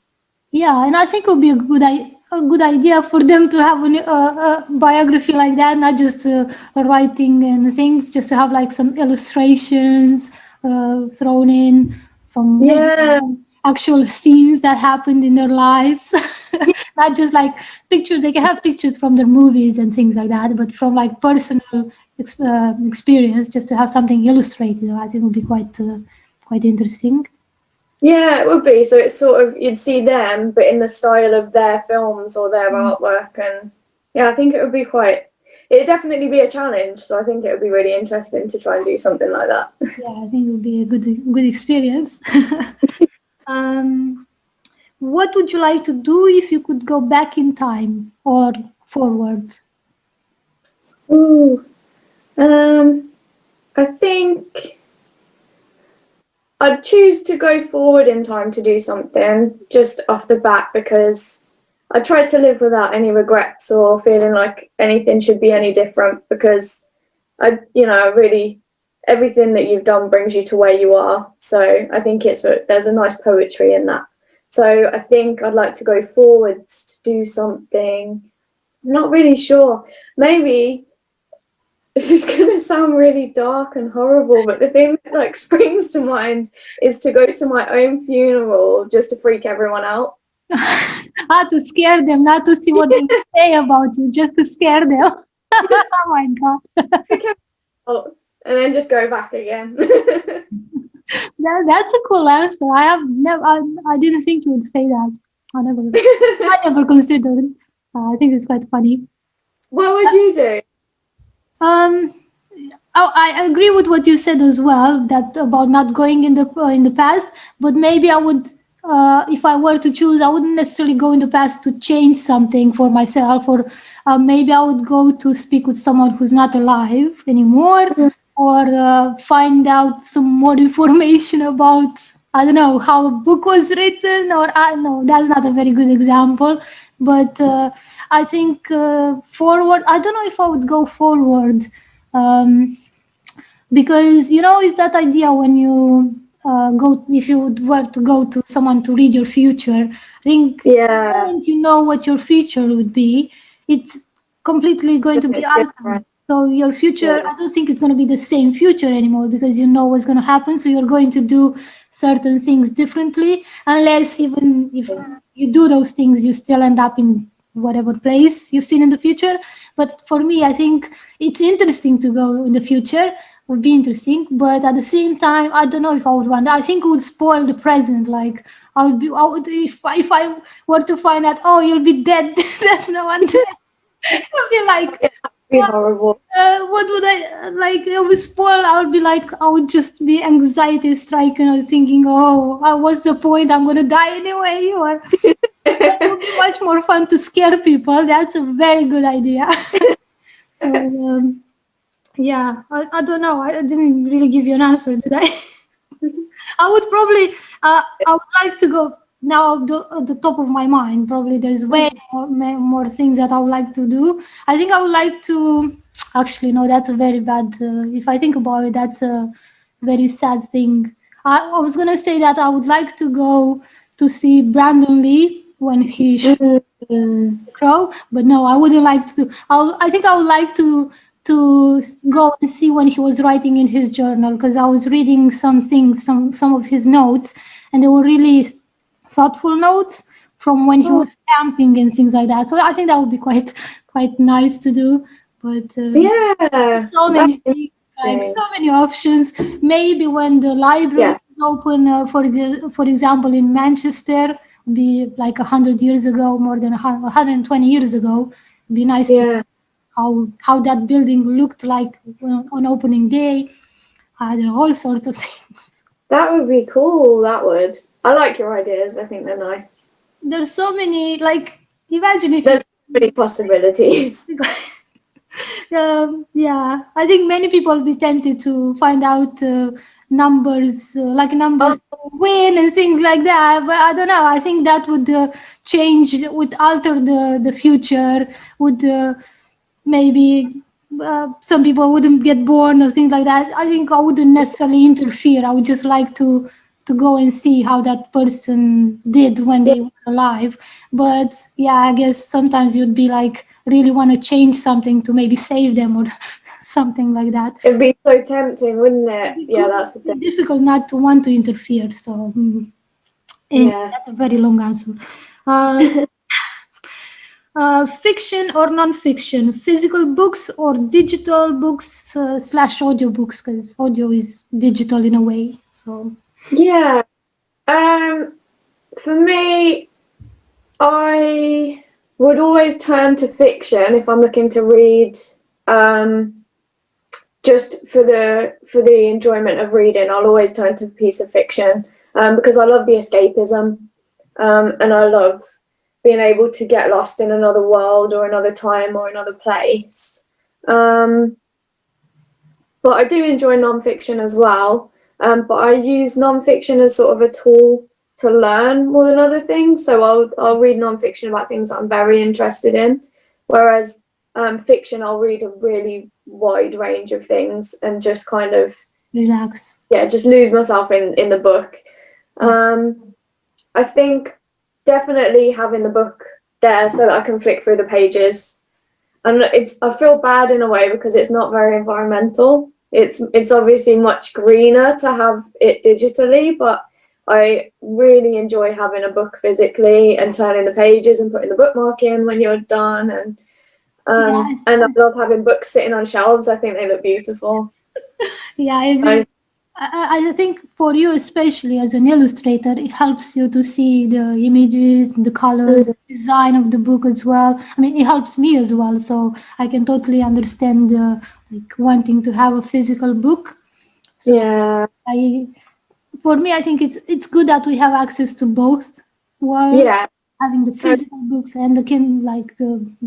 Yeah, and I think it would be a good idea for them to have a biography like that, not just writing and things, just to have like some illustrations thrown in from maybe
Yeah,
actual scenes that happened in their lives, not just like pictures. They can have pictures from their movies and things like that, but from like personal experience, just to have something illustrated, I think would be quite interesting.
yeah, it would be. So it's sort of you'd see them, but in the style of their films or their artwork, and yeah, I think it would be quite. It'd definitely be a challenge. So I think it would be really interesting to try and do something like that.
Yeah, I think it would be a good experience. um, what would you like to do if you could go back in time or forward?
Ooh, I think I'd choose to go forward in time to do something just off the bat because I try to live without any regrets or feeling like anything should be any different because really everything that you've done brings you to where you are. So I think there's a nice poetry in that. So I think I'd like to go forwards to do something. I'm not really sure. Maybe this is going to sound really dark and horrible, but the thing that like springs to mind is to go to my own funeral just to freak everyone out.
To scare them, not to see what they say about you, just to scare them. Oh my god.
Freak everyone out and then just go back again.
That's a cool answer. I have never. I didn't think you would say that. I never considered. I think it's quite funny.
What would you do?
Um, I agree with what you said as well. That about not going in the past, but maybe I would. If I were to choose, I wouldn't necessarily go in the past to change something for myself, or maybe I would go to speak with someone who's not alive anymore, or find out some more information about, I don't know, how a book was written, or I don't know, that's not a very good example, but I think forward, I don't know if I would go forward, um, because it's that idea when you go, if you were to go to someone to read your future, I think the
Yeah,
moment you know what your future would be, it's completely going to
then
be
it's
altered.
different.
So your future,
Yeah.
I don't think it's going to be the same future anymore, because you know what's going to happen. So you're going to do certain things differently, unless even if you do those things, you still end up in whatever place you've seen in the future. But for me, I think it's interesting to go in the future. Would be interesting, but at the same time, I don't know if I would want. I think it would spoil the present. Like I would if I were to find out, oh, you'll be dead. There's no one there. I'd be like,
It'd be horrible.
what would I like? It would spoil. I would be like, I would just be anxiety striking. I was thinking, oh, what's the point? I'm gonna die anyway. Or that would be much more fun to scare people. That's a very good idea. So yeah, I don't know. I didn't really give you an answer, did I? I would probably, I would like to go now at the top of my mind. Probably there's way more things that I would like to do. I think I would like to, actually, no, that's a very bad, if I think about it, that's a very sad thing. I was going to say that I would like to go to see Brandon Lee when he
Mm.
Crow, but no, I wouldn't like to. I think I would like to go and see when he was writing in his journal, because I was reading some things, some of his notes, and they were really thoughtful notes from when he
Oh,
was camping and things like that. So I think that would be quite nice to do. But
yeah,
there's so
that's
many things, like
interesting.
so many options. Maybe when the library
Yeah,
is open, for example, in Manchester, be like 100 years ago, more than 120 years ago. It'd be nice to see
yeah,
how that building looked like on opening day. I don't know, all sorts of things.
that would be cool. That would. I like your ideas. I think they're nice.
There's so many, like, imagine if
There's so many possibilities.
you yeah, I think many people will be tempted to find out numbers, like numbers
Oh,
win and things like that. But I don't know. I think that would change, would alter the future. Would maybe some people wouldn't get born or things like that. I think I wouldn't necessarily interfere. I would just like to go and see how that person did when
yeah,
they were alive. But yeah, I guess sometimes you'd be like really want to change something to maybe save them or something like that.
it'd be so tempting, wouldn't it?
It
Yeah,
could
that's the thing.
be difficult not to want to interfere. So and
Yeah.
that's a very long answer. Uh, fiction or non-fiction, physical books or digital books slash audio books, because audio is digital in a way. So
Yeah. Um, for me, I would always turn to fiction if I'm looking to read. Um, just for the enjoyment of reading, I'll always turn to a piece of fiction because I love the escapism and I love being able to get lost in another world or another time or another place. But I do enjoy non-fiction as well. But I use non-fiction as sort of a tool to learn more than other things. So I'll read non-fiction about things that I'm very interested in, whereas fiction I'll read a really wide range of things and just kind of
relax.
just lose myself in the book. I think definitely having the book there so that I can flick through the pages. And I feel bad in a way because it's not very environmental. It's obviously much greener to have it digitally, but I really enjoy having a book physically and turning the pages and putting the bookmark in when you're done.
Yeah,
And I love having books sitting on shelves. I think they look beautiful.
yeah, I agree. I think for you, especially as an illustrator, it helps you to see the images, the colors, design of the book as well. I mean, it helps me as well, so I can totally understand like wanting to have a physical book. So
Yeah,
I, for me, I think it's good that we have access to both worlds,
yeah,
having the physical books and the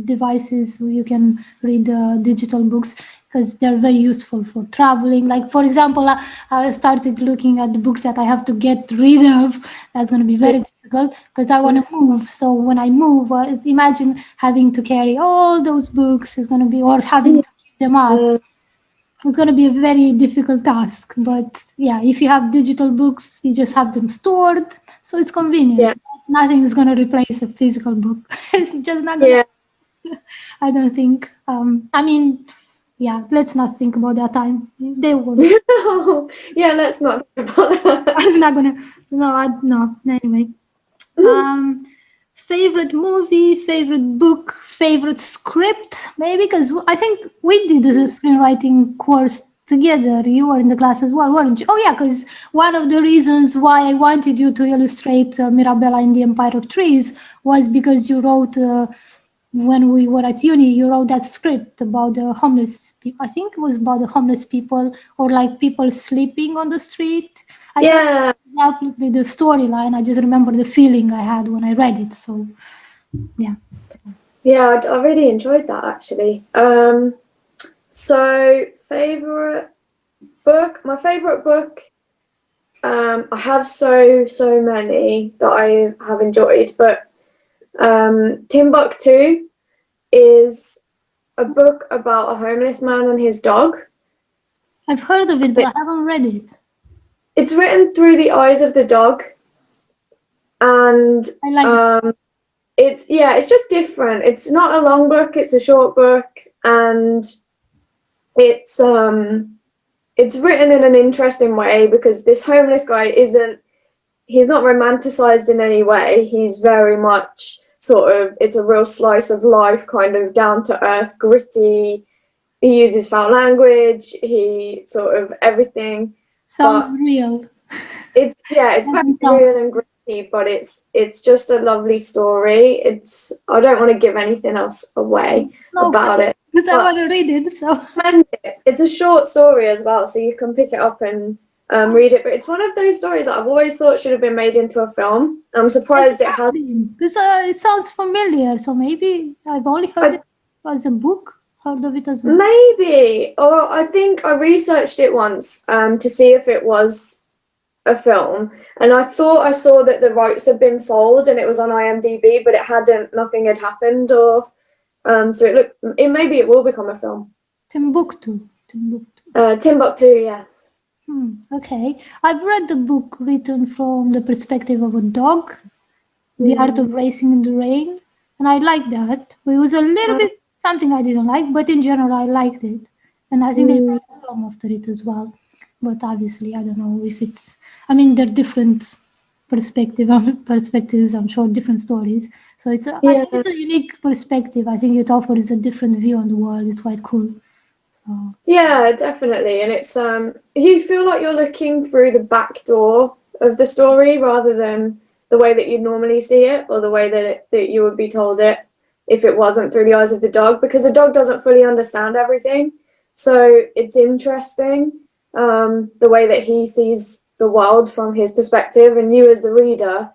devices so you can read the digital books, because they're very useful for traveling. Like for example, I started looking at the books that I have to get rid of. That's going to be very difficult because I want to move. So when I move, imagine having to carry all those books is going to be, or having to keep them up.
yeah,
It's going to be a very difficult task. But yeah, if you have digital books, you just have them stored, so it's convenient.
yeah,
Nothing is going to replace a physical book. It's just not going
yeah.
to, I don't think. I mean, Yeah, let's not think about that time. They won't.
Yeah, let's not think about
I
that.
was not gonna. No, no. Anyway, um, favorite movie, favorite book, favorite script. Maybe because I think we did a screenwriting course together. You were in the class as well, weren't you? Oh yeah, because one of the reasons why I wanted you to illustrate Mirabella in the Empire of Trees was because you wrote. When we were at uni, you wrote that script about the homeless people. I think it was about the homeless people or like people sleeping on the street. I don't
Yeah,
remember exactly the storyline. I just remember the feeling I had when I read it. So yeah,
yeah, I really enjoyed that actually. So favorite book, my favorite book. I have so many that I have enjoyed, but Timbuktu is a book about a homeless man and his dog.
I've heard of it, but I haven't read it.
It's written through the eyes of the dog, and
I like it.
it's just different. It's not a long book; it's a short book, and it's um it's written in an interesting way because this homeless guy isn't he's not romanticized in any way. He's very much sort of it's a real slice of life, kind of down to earth, gritty. He uses foul language. He sort of everything,
Sounds
but
real.
it's very
Doesn't sound
real and gritty, but it's just a lovely story. It's I don't want to give anything else away
no,
about it,
because I
but
want to read it. So
recommend it. It's a short story as well, so you can pick it up and read it. But it's one of those stories that I've always thought should have been made into a film. I'm surprised it has.
because it sounds familiar. So maybe I've only heard
I,
it as a book. Heard of it as a book.
maybe, or I think I researched it once to see if it was a film, and I thought I saw that the rights had been sold and it was on IMDb, but it hadn't. Nothing had happened, or so it looked. It maybe it will become a film.
Timbuktu. Timbuktu.
Timbuktu, yeah.
Okay. I've read the book written from the perspective of a dog, The Art
Mm.
of Racing in the Rain, and I liked that. It was a little bit something I didn't like, but in general, I liked it. And I think they
Mm.
made a film after it as well. But obviously, I don't know if it's. I mean, they're different perspectives. I'm sure different stories. So I
Yeah.
think it's a unique perspective. I think it offers a different view on the world. It's quite cool. So,
Yeah, definitely. And it's you feel like you're looking through the back door of the story rather than the way that you'd normally see it or the way that you would be told it if it wasn't through the eyes of the dog, because the dog doesn't fully understand everything. So it's interesting the way that he sees the world from his perspective, and you as the reader,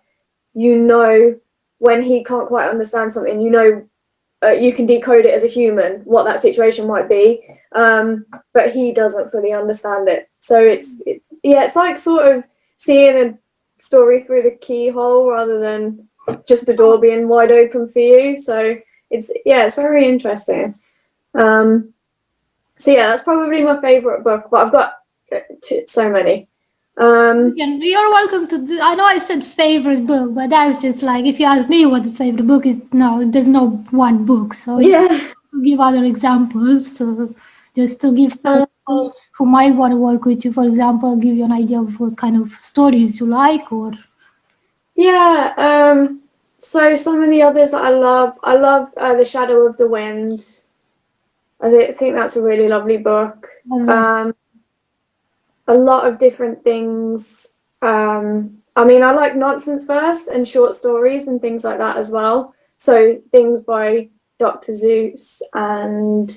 you know when he can't quite understand something, you can decode it as a human what that situation might be, but he doesn't fully understand it. So it's like sort of seeing a story through the keyhole rather than just the door being wide open for you. So it's very interesting. So yeah, that's probably my favorite book, but I've got so many.
you're welcome to do. I know I said favorite book, but that's just like if you ask me what the favorite book is. No, there's no one book. So if
Yeah.
to give other examples, so just to give
um,
people who might want to work with you, for example, give you an idea of what kind of stories you like, or
yeah. So some of the others that I love The Shadow of the Wind. Think that's a really lovely book. A lot of different things. I mean, I like nonsense verse and short stories and things like that as well. So things by Dr. Zeus and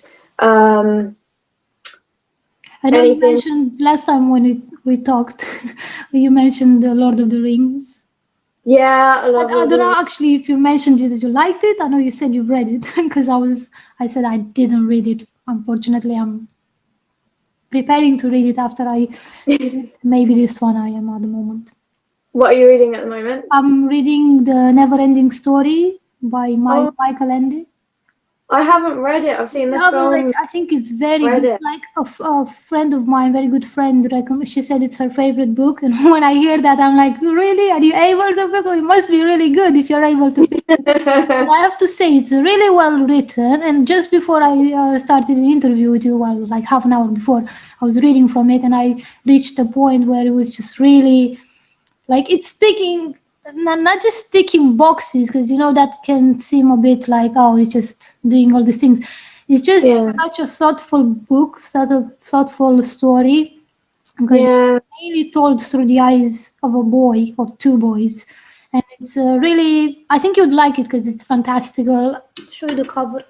I know you
anything.
mentioned last time when we talked, you mentioned the Lord of the Rings.
Yeah, I love
I
Lord
don't
of the
know
Rings.
actually if you mentioned it, that you liked it. I know you said you read it because I said I didn't read it. Unfortunately, I'm preparing to read it after I read maybe this one I am at the moment.
What are you reading at the moment?
I'm reading The Never Ending Story by
Oh,
Michael Ende.
I haven't read it. I've seen the
I haven't read.
film.
I think it's very
Read
good.
it.
Like a friend of mine, very good friend, she said it's her favorite book. And when I hear that, I'm like, really? Are you able to pick? It must be really good if you're able to pick. But I have to say, it's really well written. And just before I started the interview with you, well, like half an hour before, I was reading from it, and I reached a point where it was just really like it's ticking, not just ticking boxes, because that can seem a bit like, oh, it's just doing all these things. It's just
Yeah.
such a thoughtful book, such a thoughtful story, because
Yeah.
it's mainly told through the eyes of a boy or two boys. And it's really, I think you'd like it because it's fantastical. I'll show you the cover.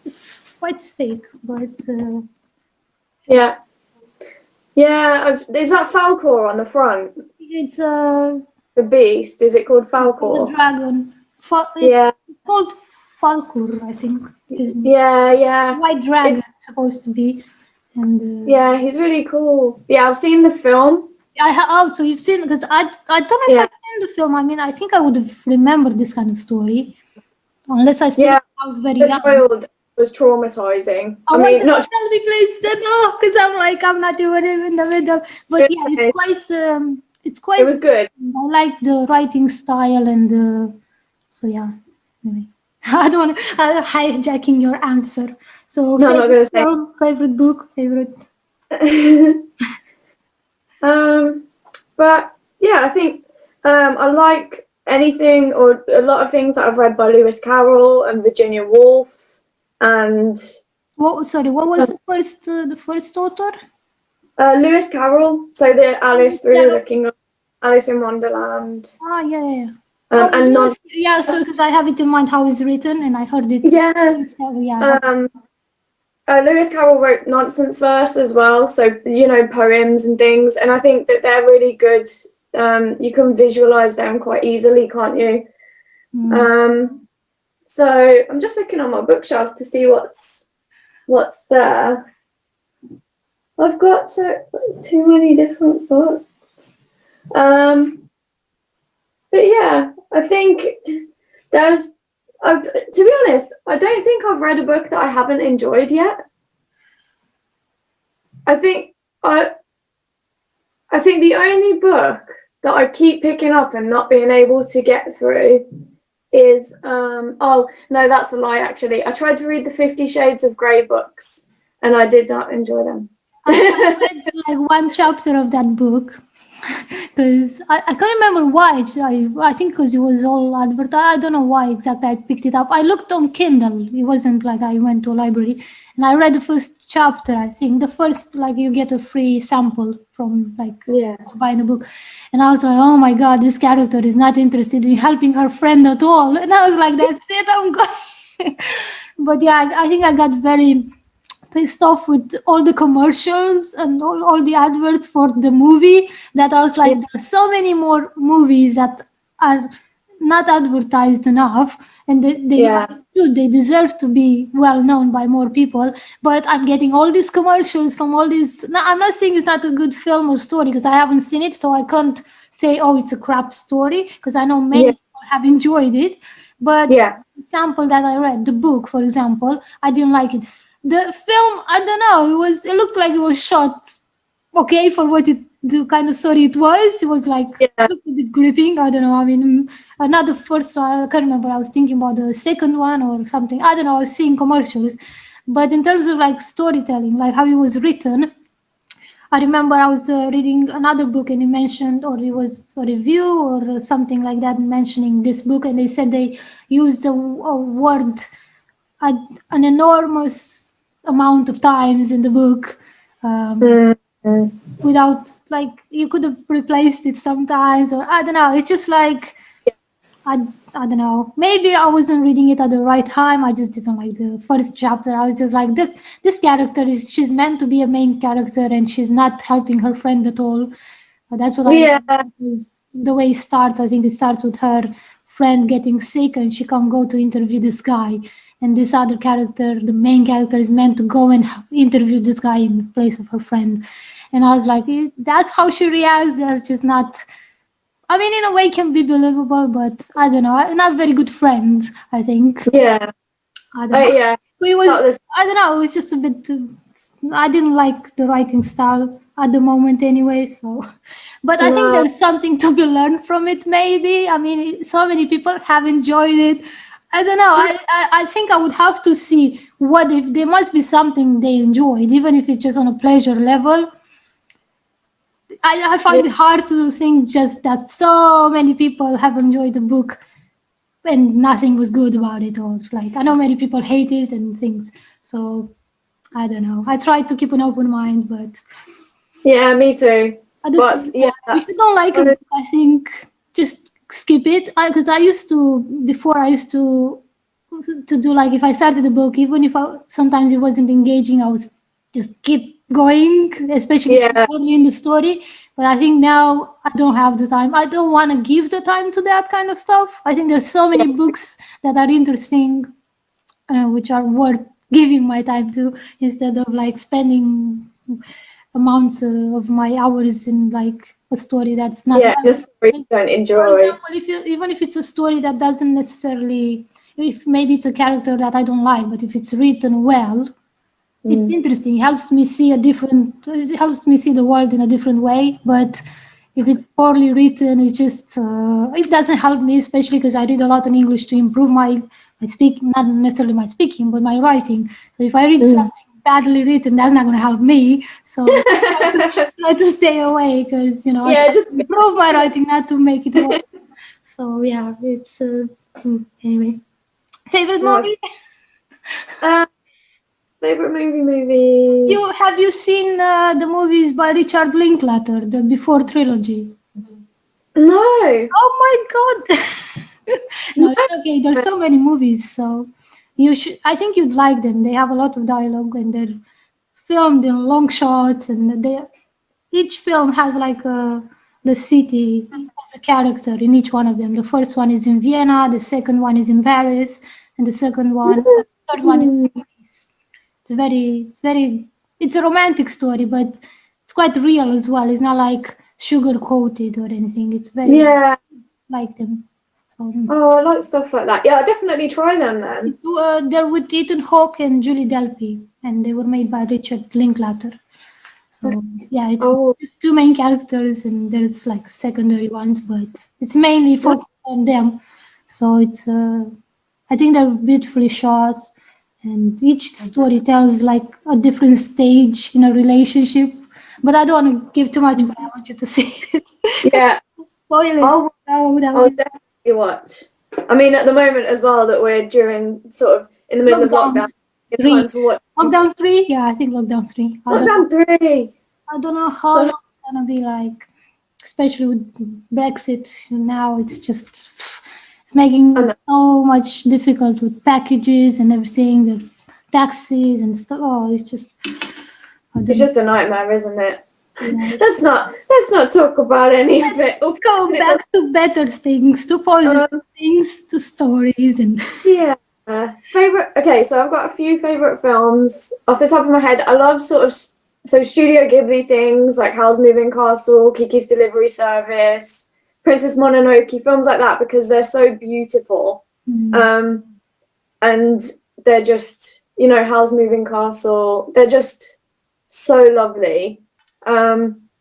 It's quite thick, but
Yeah. Yeah. Is that Falcor on the front?
it's
The beast. Is it called
the
Falcor?
dragon.
Yeah.
It's called Falcor, I think. His
Yeah. Yeah.
white
It's
dragon supposed to be. And
yeah. He's really cool. Yeah. I've seen the film.
so you've seen, because I don't know if
Yeah.
I've seen the film. I mean, I think I would have remembered this kind of story unless I've seen
Yeah.
it when I was very
The
young.
child was traumatizing.
I
I
was
mean,
it? Oh,
not
tell me please, then no, because I'm like I'm not even in the middle. But yeah, it's
it
quite.
was good.
I like the writing style and so yeah. Anyway, I don't want hijacking your answer. So
No, I'm not
favorite
gonna say.
film, favorite book, favorite.
But yeah, I think I like anything or a lot of things that I've read by Lewis Carroll and Virginia Woolf and
What? Sorry, what was the first author?
Lewis Carroll. So the Alice through the
Yeah.
Looking Glass, Alice in Wonderland,
Ah, yeah, yeah. Yeah. Oh,
and non.
yeah. So because I have it in mind how it's written, and I heard it.
Yeah.
Yeah.
Lewis Carroll wrote nonsense verse as well, so poems and things, and I think that they're really good. You can visualize them quite easily, can't you? So I'm just looking on my bookshelf to see what's there. I've got too many different books. But yeah, I think to be honest, I don't think I've read a book that I haven't enjoyed yet. I think the only book that I keep picking up and not being able to get through is oh no, that's a lie actually. I tried to read the 50 Shades of Grey books and I did not enjoy them.
I read like one chapter of that book because I can't remember why. I think because it was all advertised. I don't know why exactly I picked it up. I looked on Kindle. It wasn't like I went to a library, and I read the first chapter. I think the first, like, you get a free sample from buying a book, and I was like, oh my god, this character is not interested in helping her friend at all. And I was like, that's it, I'm going. But yeah, I think I got very pissed off with all the commercials and all the adverts for the movie, that I was like, there are so many more movies that are not advertised enough, and they deserve to be well known by more people, but I'm getting all these commercials from all these. No, I'm not saying it's not a good film or story because I haven't seen it, so I can't say, oh, it's a crap story, because I know many people have enjoyed it. But example that I read, the book, for example, I didn't like it. The film, I don't know, it looked like it was shot okay for the kind of story it was. It was like looked a bit gripping. I don't know. I mean, not the first one. I can't remember. I was thinking about the second one or something. I don't know. I was seeing commercials, but in terms of like storytelling, like how it was written, I remember I was reading another book and it mentioned, or it was a review or something like that mentioning this book, and they said they used a word an enormous amount of times in the book without, like, you could have replaced it sometimes, or I don't know. It's just like I don't know. Maybe I wasn't reading it at the right time. I just didn't like the first chapter. I was just like, this character she's meant to be a main character and she's not helping her friend at all. But that's what the way it starts. I think it starts with her friend getting sick and she can't go to interview this guy. And this other character, the main character, is meant to go and interview this guy in place of her friend. And I was like, that's how she reacts. That's just not. I mean, in a way, can be believable, but I don't know. Not very good friends, I think.
Yeah.
I don't know.
Yeah.
We was,
Not this.
I don't know. It was just a bit too. I didn't like the writing style at the moment, anyway. So, but I think
No.
there's something to be learned from it. Maybe. I mean, so many people have enjoyed it. I don't know. I think I would have to see what if there must be something they enjoyed, even if it's just on a pleasure level. I
Yeah.
find it hard to think just that so many people have enjoyed the book and nothing was good about it, or like I know many people hate it and things. So I don't know. I try to keep an open mind, but
Yeah. Me too.
at the
But
same
yeah,
time, if you
that's
don't like a
one of
book, I think just skip it. Because I used to before I used to do like if I started a book, even if sometimes it wasn't engaging, I would just keep going, especially if I'm
yeah,
early in the story. But I think now I don't have the time. I don't want to give the time to that kind of stuff. I think there's so
yeah,
many books that are interesting, which are worth giving my time to instead of like spending amounts of my hours in like a story that's not
yeah.
well.
Just story you
Like,
don't
for
enjoy.
example, if you even if it's a story that doesn't necessarily, if maybe it's a character that I don't like, but if it's written well, it's
Mm.
interesting. It helps me see a different. It helps me see the world in a different way. But if it's poorly written, it's just it doesn't help me, especially because I read a lot in English to improve my speaking, not necessarily my speaking, but my writing. So if I read
Mm.
something badly written, that's not going to help me. So try to stay away because I
Yeah,
try
just
to improve my writing, not to make it worse. So yeah, it's anyway. Favorite
no.
movie?
Uh, favorite
You
movies?
have you seen the movies by Richard Linklater, the Before trilogy?
No,
Oh my god! No,
no.
it's okay. There's so many movies, so you should. I think you'd like them. They have a lot of dialogue and they're filmed in long shots, and each film has like the city as a character in each one of them. The first one is in Vienna, the second one is in Paris, and third one is
Mm.
in Greece. It's a romantic story, but it's quite real as well. It's not like sugar coated or anything. It's very
Yeah.
like them. So
Oh, I like stuff like that. Yeah, I'll definitely try them then.
they're with Ethan Hawke and Julie Delpy, and they were made by Richard Linklater. So yeah, it's
Oh,
just two main characters, and there's like secondary ones, but it's mainly
no.
focused on them. So it's I think they're beautifully shot, and each story tells like a different stage in a relationship. But I don't want to give too much, but I want you to see it.
Yeah,
Spoil it.
I'll
Oh, that would
I'll
be
definitely watch. I mean, at the moment as well that we're during sort of in the middle of
lockdown
lockdown, it's time
3.
to watch things.
Lockdown 3? Yeah, I think lockdown 3.
Lockdown 3.
I don't know how
So
long it's gonna be like, especially with Brexit now. It's just it's
I
making
know,
so much difficult with packages and everything, the taxis and stuff. Oh, it's just I
it's
don't know.
just a nightmare, isn't it?
Yeah.
Let's not talk about any of
Let's
it. Or
go
it does.
back to better things, to positive
Um,
things, to stories and
yeah. Favorite. Okay, so I've got a few favorite films off the top of my head. I love sort of so Studio Ghibli things like Howl's Moving Castle, Kiki's Delivery Service, Princess Mononoke, films like that because they're so beautiful.
mm,
Um, and they're just Howl's Moving Castle. They're just so lovely.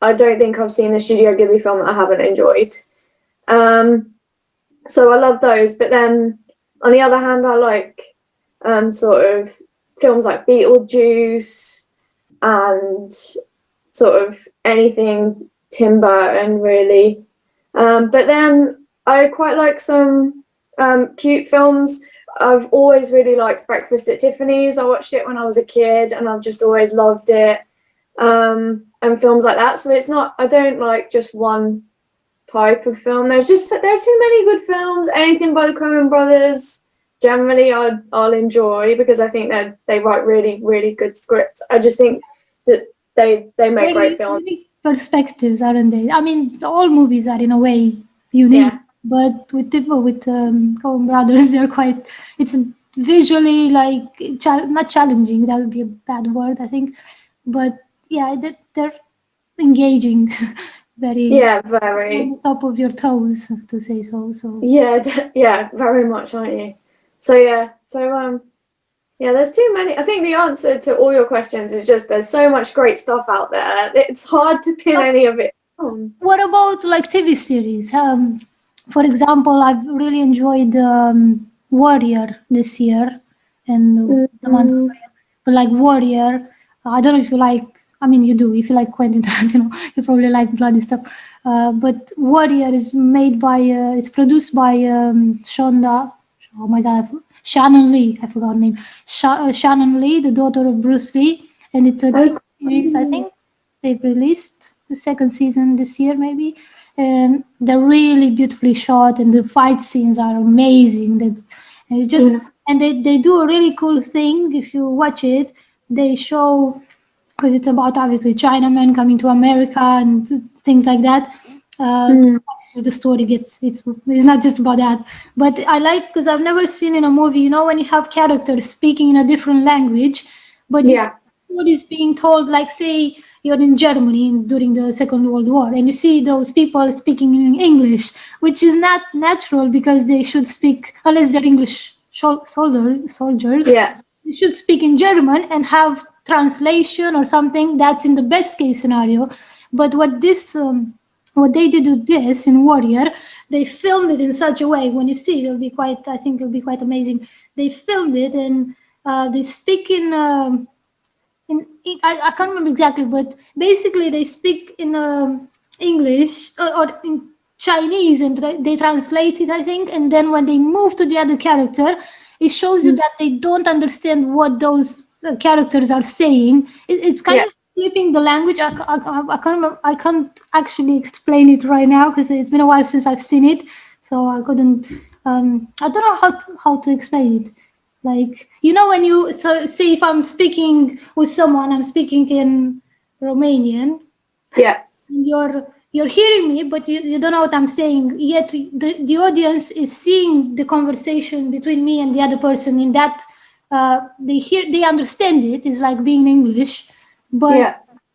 I don't think I've seen a Studio Ghibli film that I haven't enjoyed. Um, so I love those. But then on the other hand, I like sort of films like Beetlejuice and sort of anything Tim Burton really. But then I quite like some cute films. I've always really liked Breakfast at Tiffany's. I watched it when I was a kid and I've just always loved it. And films like that. So it's not, I don't like just one type of film. There are too many good films. Anything by the Coen brothers, generally I'll enjoy because I think that they write really, really good scripts. I just think that they make great
very
films.
unique perspectives, aren't they? I mean, all movies are in a way unique,
Yeah.
but with people with Coen Brothers, they're quite. It's visually like not challenging. That would be a bad word, I think, but yeah, they're engaging very
Yeah,
on
very.
the top of your toes, to say so. So
Yeah, yeah, very much, aren't you? So yeah, yeah, there's too many. I think the answer to all your questions is just there's so much great stuff out there. It's hard to pin any of it down.
what about like TV series? For example, I've really enjoyed Warrior this year and the
Mm,
Mandalorian. But like Warrior, I don't know if you like. I mean, you do. If you like Quentin Tarantino, you probably like bloody stuff. But Warrior is made by. It's produced by Shonda. Oh my God, Shannon Lee. I forgot her name. Shannon Lee, the daughter of Bruce Lee, and it's a TV
oh,
series. I think they've released the second season this year, maybe. And they're really beautifully shot, and the fight scenes are amazing. That and it's just
beautiful.
and they do a really cool thing. If you watch it, they show because it's about obviously Chinamen coming to America and things like that.
Mm,
Obviously, the story gets it's not just about that, but I like because I've never seen in a movie. You know, when you have characters speaking in a different language, but you
yeah,
what is being told, like say you're in Germany during the Second World War and you see those people speaking in English, which is not natural because they should speak, unless they're English soldiers,
yeah,
they should speak in German and have translation or something. That's in the best case scenario. But what they did with this in Warrior, they filmed it in such a way. When you see it, I think it'll be quite amazing. They filmed it and they speak I can't remember exactly, but basically they speak in English or in Chinese and they translate it, I think. And then when they move to the other character, it shows you
mm,
that they don't understand what those characters are saying. It's kind
yeah.
of flipping the language. I can't remember, I can't actually explain it right now because it's been a while since I've seen it, so I couldn't. I don't know how to explain it. Like, you know, when you so say if I'm speaking with someone, I'm speaking in Romanian,
Yeah,
and you're hearing me, but you don't know what I'm saying. Yet the audience is seeing the conversation between me and the other person. In that they understand it. It's like being English, but
yeah.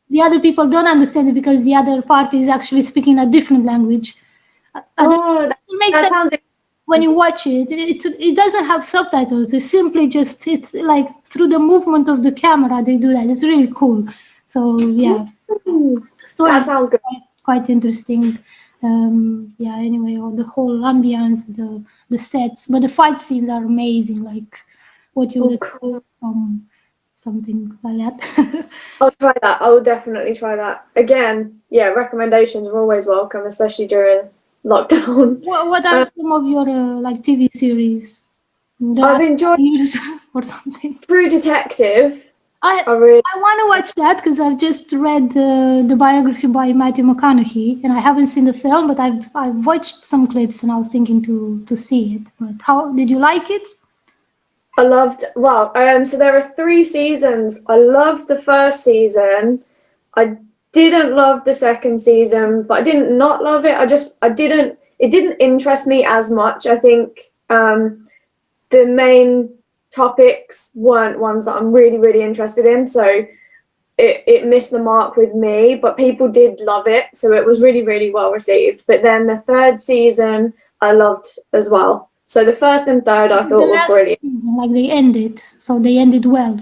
the other people don't understand it because the other party is actually speaking a different language. I don't.
Oh,
It makes
that
sense
sounds.
when you watch it. It doesn't have subtitles. It's simply just it's like through the movement of the camera they do that. It's really cool. So yeah,
Mm,
the
that
story is
sounds good.
quite interesting. Yeah. Anyway, all the whole ambience, the sets, but the fight scenes are amazing. Like what you would
Oh,
expect
cool.
from something like that.
I'll try that. I will definitely try that. Again, yeah, recommendations are always welcome, especially during lockdown.
What are some of your like TV series? The
I've
last
enjoyed
years or something?
True Detective.
I
I really,
I want to watch that because I've just read the biography by Matthew McConaughey and I haven't seen the film, but I've watched some clips and I was thinking to see it. But how did you like it?
I loved. Well, so there are 3 seasons. I loved the first season. I didn't love the second season, but I didn't not love it. I didn't. It didn't interest me as much. I think the main topics weren't ones that I'm really, really interested in. So it missed the mark with me, but people did love it. So it was really, really well received. But then the third season, I loved as well. So the first and third I
The
thought were
last
brilliant.
season, like they ended, so they ended well.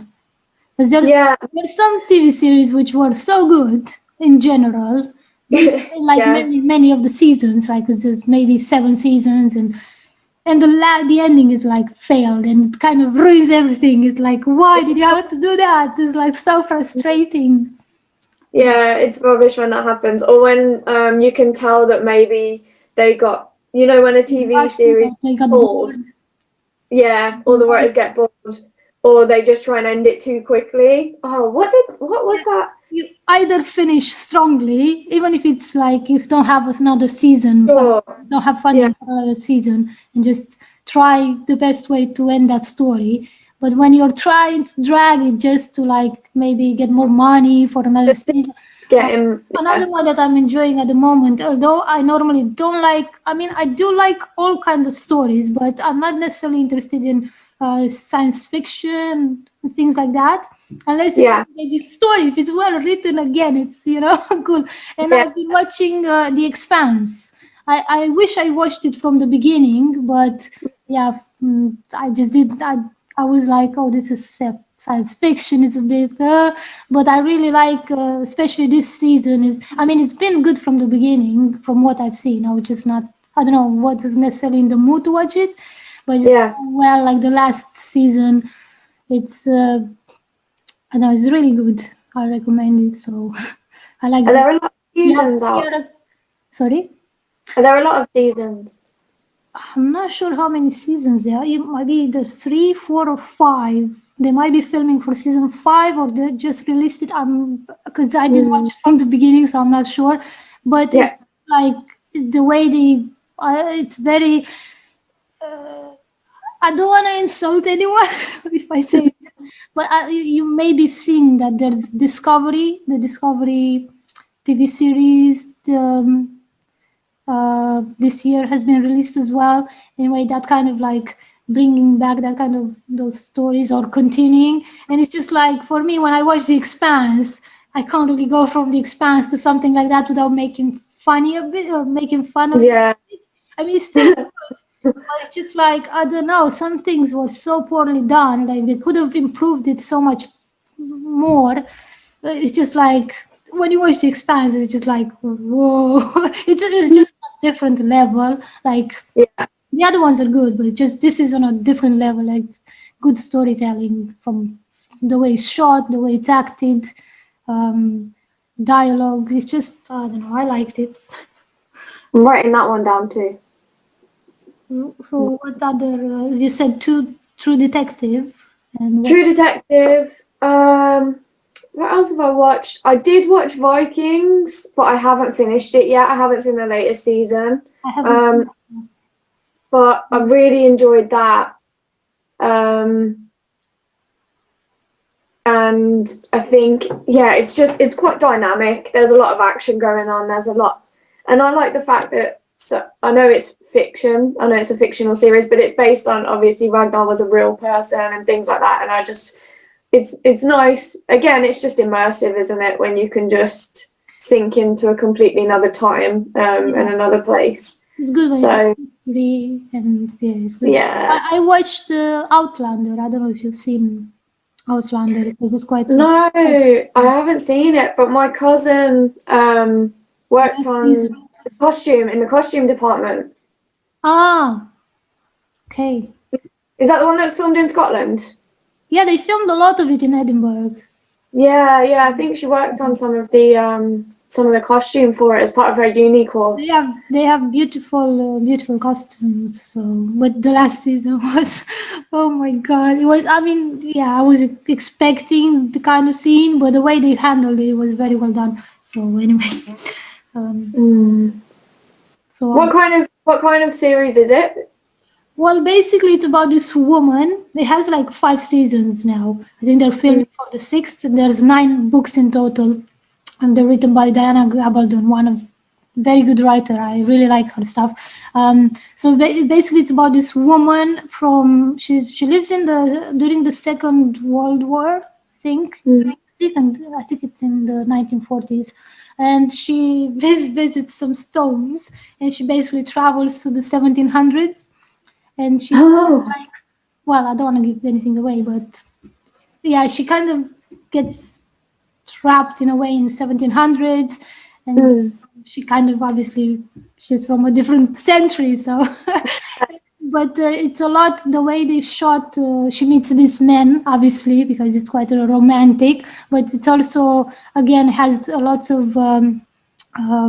Because
Yeah,
there's some TV series which were so good in general, but like
yeah,
many of the seasons, like 'cause there's maybe 7 seasons and the ending is like failed and it kind of ruins everything. It's like, why did you have to do that? It's like so frustrating.
yeah. It's rubbish when that happens, or when you can tell that maybe they got, when a TV
Rushed it
series
or they got
pulled.
bored.
Yeah, all the
Otherwise,
writers get bored, or they just try and end it too quickly. Oh, what was that?
you either finish strongly, even if it's like you don't have another season,
Sure.
don't have
Yeah,
funding for another season, and just try the best way to end that story. But when you're trying to drag it just to like maybe get more money for another
just to
season,
get him.
another
Yeah,
one that I'm enjoying at the moment, although I normally don't like, I mean, I do like all kinds of stories, but I'm not necessarily interested in science fiction and things like that. Unless it's
Yeah.
an engaging story, if it's well written, again, it's cool. And
Yeah.
I've been watching The Expanse. I wish I watched it from the beginning, but yeah, I just did. I was like, oh, this is science fiction. It's a bit, but I really like, especially this season. I mean, it's been good from the beginning, from what I've seen. I was just not. I don't know what is necessarily in the mood to watch it, but it's
Yeah.
well, like the last season, it's. I know it's really good. I recommend it. So I like
Are
the.
there a lot of seasons out?
Sorry.
Are there a lot of seasons?
I'm not sure how many seasons there are. It might be either 3, 4, or 5. They might be filming for season 5, or they just released it. Because I didn't watch it from the beginning, so I'm not sure. But it's
Yeah.
like the way they. It's very. I don't want to insult anyone if I say it, but you maybe have seen that there's Discovery, the Discovery TV series. This year has been released as well. Anyway, that kind of like bringing back that kind of those stories or continuing. And it's just like for me, when I watch The Expanse, I can't really go from The Expanse to something like that without making funny a bit or making fun of
Yeah.
it. I mean, it's still good, but it's just like I don't know. Some things were so poorly done. Like they could have improved it so much more. It's just like when you watch The Expanse, it's just like whoa. It's just a different level. Like
Yeah.
the other ones are good, but just this is on a different level. Like good storytelling from the way it's shot, the way it's acted, um, dialogue. It's just I don't know. I liked it.
I'm writing that one down too.
So what other? You said True Detective, and what?
True Detective. What else have I watched? I did watch Vikings, but I haven't finished it yet. I haven't seen the latest season.
I haven't.
Um, but I really enjoyed that. Um, and I think, yeah, it's quite dynamic. There's a lot of action going on. There's a lot, and I like the fact that, so I know it's fiction. I know it's a fictional series, but it's based on, obviously Ragnar was a real person and things like that. And I just, it's nice. Again, it's just immersive, isn't it? When you can just sink into a completely another time and another place.
It's good when
So
and yeah, it's good.
yeah.
I watched Outlander. I don't know if you've seen Outlander because it's quite
No,
quite
I haven't seen it, but my cousin worked
nice
on
season.
the costume in the costume department.
Ah, okay.
Is that the one that was filmed in Scotland?
Yeah, they filmed a lot of it in Edinburgh.
Yeah, yeah. I think she worked on some of the costume for it as part of her uni course.
They have beautiful costumes. So, but the last season was, oh my god, it was. I mean, yeah, I was expecting the kind of scene, but the way they handled it was very well done. So anyway, so
What kind of series is it?
well, basically, it's about this woman. It has like 5 seasons now. I think they're filming for the sixth. And there's 9 books in total, and they're written by Diana Gabaldon, one of very good writer. I really like her stuff. So basically, it's about this woman from she lives in the during the Second World War, I think. I think it's in the 1940s, and she visits some stones, and she basically travels to the 1700s, and she's
Oh,
like, well, I don't want to give anything away, but yeah, she kind of gets trapped in a way in the 1700s, and she kind of obviously she's from a different century, so but it's a lot the way they shot. She meets this man, obviously, because it's quite a romantic, but it's also again has a lots of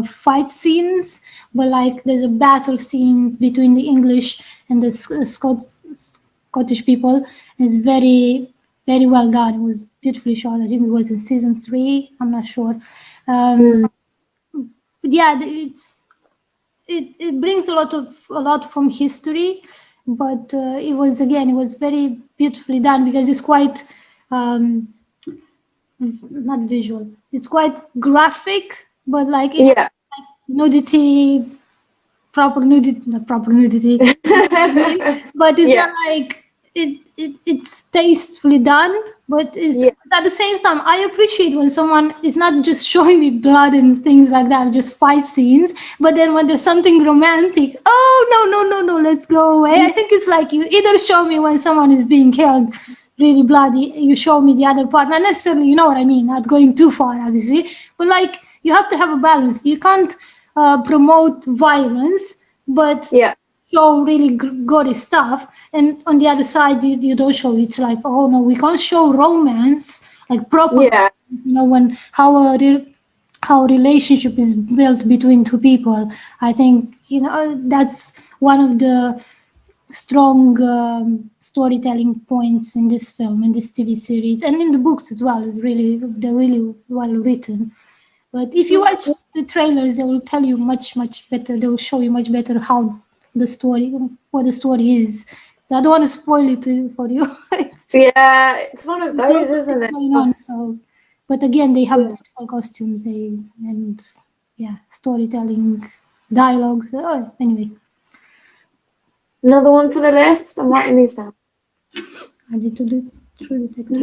fight scenes, but like there's a battle scenes between the English and the Scottish people, and it's very well done. It was beautifully shot. I think it was in season 3. I'm not sure. But yeah, it brings a lot from history, but it was very beautifully done because it's quite not visual. It's quite graphic, but like it has
yeah.
like not proper nudity, but it's
Yeah.
not like it's tastefully done, but it's
Yeah.
at the same time I appreciate when someone is not just showing me blood and things like that, just fight scenes, but then when there's something romantic, oh no, let's go away. I think it's like you either show me when someone is being killed really bloody, you show me the other part, not necessarily, you know what I mean, not going too far obviously, but like you have to have a balance. You can't promote violence but
Yeah.
show really gory stuff, and on the other side you don't show. It's like, oh no, we can't show romance, like proper,
Yeah.
you know, when how a relationship is built between two people. I think, you know, that's one of the strong storytelling points in this film, in this TV series, and in the books as well. Is really, they're really well written. But if you watch the trailers, they will tell you much better. They will show you much better how the story, what the story is. So I don't want to spoil it for you.
Yeah, it's one of
There's a lot
those,
of
isn't
things
it?
going on. So, but again, they have
Yeah.
beautiful costumes. And yeah, storytelling, dialogues. Oh, anyway,
Another one for the list. I'm writing these down.
I need to do True Detective.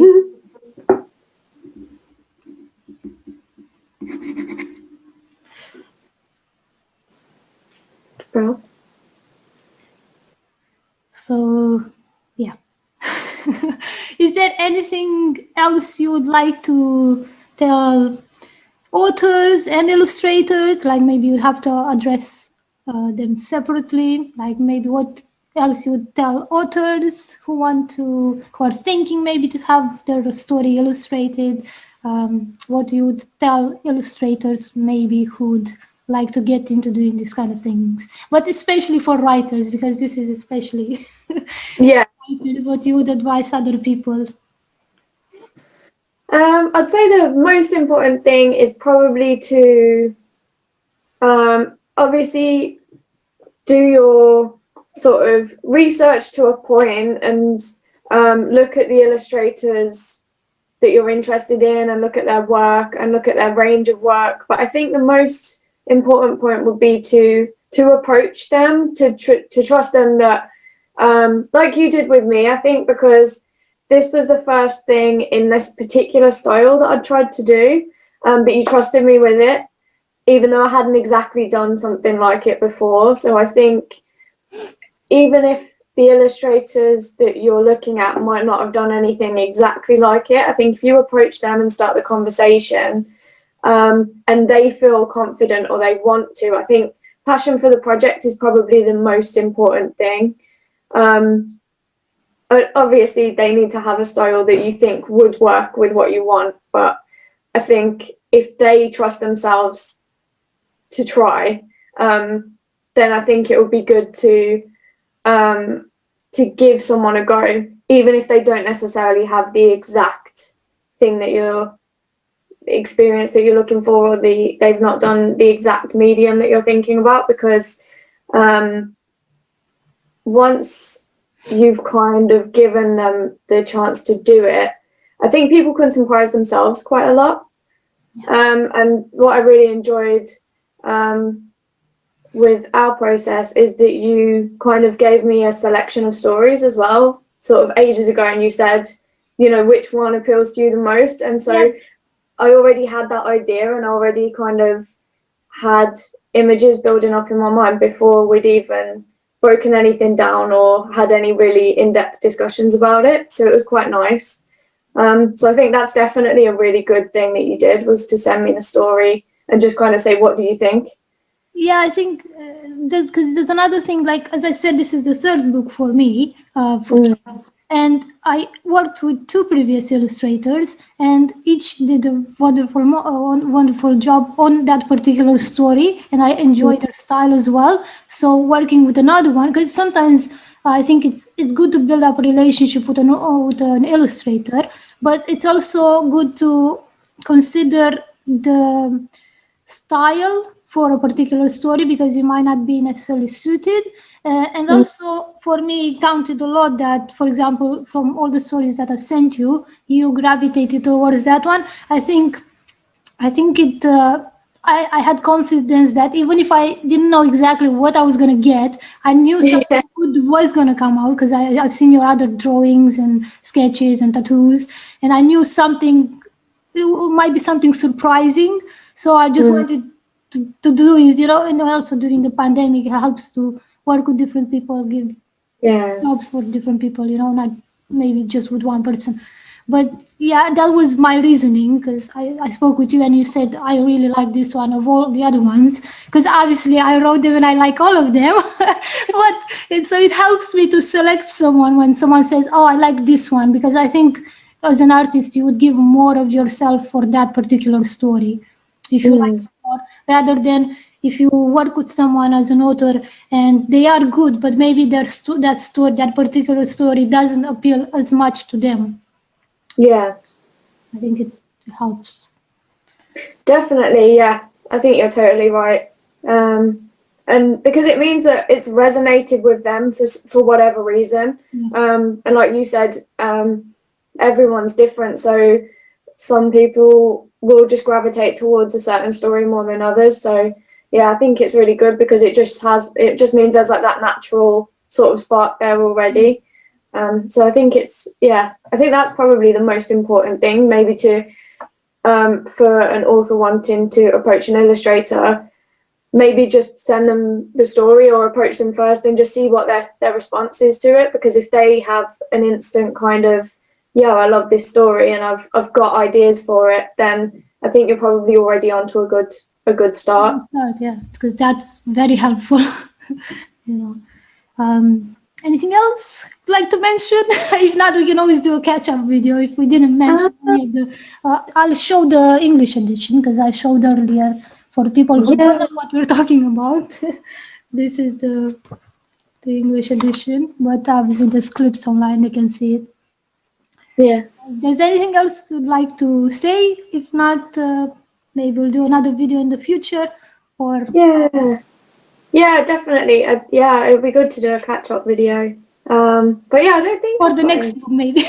Bro.
So, yeah. Is there anything else you would like to tell authors and illustrators? Like maybe you have to address them separately. Like maybe what else you would tell authors who are thinking maybe to have their story illustrated? What you would tell illustrators maybe who would like to get into doing these kind of things, but especially for writers, because this is especially
Yeah.
writers, what you would advise other people?
I'd say the most important thing is probably to obviously do your sort of research to a point and look at the illustrators that you're interested in and look at their work and look at their range of work. But I think the most important point would be to approach them, to trust them, that like you did with me, I think, because this was the first thing in this particular style that I'd tried to do, but you trusted me with it, even though I hadn't exactly done something like it before. So I think even if the illustrators that you're looking at might not have done anything exactly like it, I think if you approach them and start the conversation, and they feel confident or they want to, I think passion for the project is probably the most important thing. Obviously, they need to have a style that you think would work with what you want, but I think if they trust themselves to try, then I think it would be good to give someone a go, even if they don't necessarily have the exact thing that you're experience that you're looking for, or they've not done the exact medium that you're thinking about, because once you've kind of given them the chance to do it, I think people can surprise themselves quite a lot. And what I really enjoyed with our process is that you kind of gave me a selection of stories as well, sort of ages ago, and you said, you know, which one appeals to you the most. And so I already had that idea and already kind of had images building up in my mind before we'd even broken anything down or had any really in-depth discussions about it. So it was quite nice. So I think that's definitely a really good thing that you did, was to send me the story and just kind of say, what do you think?
Yeah, I think because there's another thing. Like as I said, this is the third book for me, and I worked with two previous illustrators, and each did a wonderful job on that particular story, and I enjoyed their style as well. So working with another one, because sometimes I think it's good to build up a relationship with an illustrator, but it's also good to consider the style for a particular story, because it might not be necessarily suited. And also for me, it counted a lot that, for example, from all the stories that I've sent you, you gravitated towards that one. I think it I had confidence that even if I didn't know exactly what I was going to get, I knew
Yeah.
something good was going to come out because I've seen your other drawings and sketches and tattoos, and I knew something, it might be something surprising. So I just wanted to do it, and also during the pandemic, it helps to work with different people, give
Yeah.
jobs for different people, not maybe just with one person. But yeah, that was my reasoning because I spoke with you and you said, I really like this one of all the other ones. Because obviously I wrote them and I like all of them. So it helps me to select someone when someone says, oh, I like this one. Because I think as an artist, you would give more of yourself for that particular story if you like
Mm.
it more, rather than if you work with someone as an author and they are good, but maybe that particular story doesn't appeal as much to them.
Yeah.
I think it helps.
Definitely. Yeah. I think you're totally right. And because it means that it's resonated with them for whatever reason. And like you said, everyone's different. So some people will just gravitate towards a certain story more than others. So yeah, I think it's really good because it just means there's like that natural sort of spark there already. So I think I think that's probably the most important thing, maybe for an author wanting to approach an illustrator, maybe just send them the story or approach them first and just see what their response is to it. Because if they have an instant kind of, yeah, I love this story and I've got ideas for it, then I think you're probably already onto a good start.
Start, yeah, because that's very helpful. you know. Anything else you'd like to mention? If not, we can always do a catch-up video if we didn't mention any of the. I'll show the English edition because I showed earlier for people who don't
Yeah,
know what we're talking about. This is the English edition, but obviously there's clips online; they can see it.
yeah,
If there's anything else you'd like to say? If not, maybe we'll do another video in the future, or
yeah, yeah, definitely. Yeah, it'd be good to do a catch-up video. But yeah, I don't think
for
I've
the
got
next
any.
book, maybe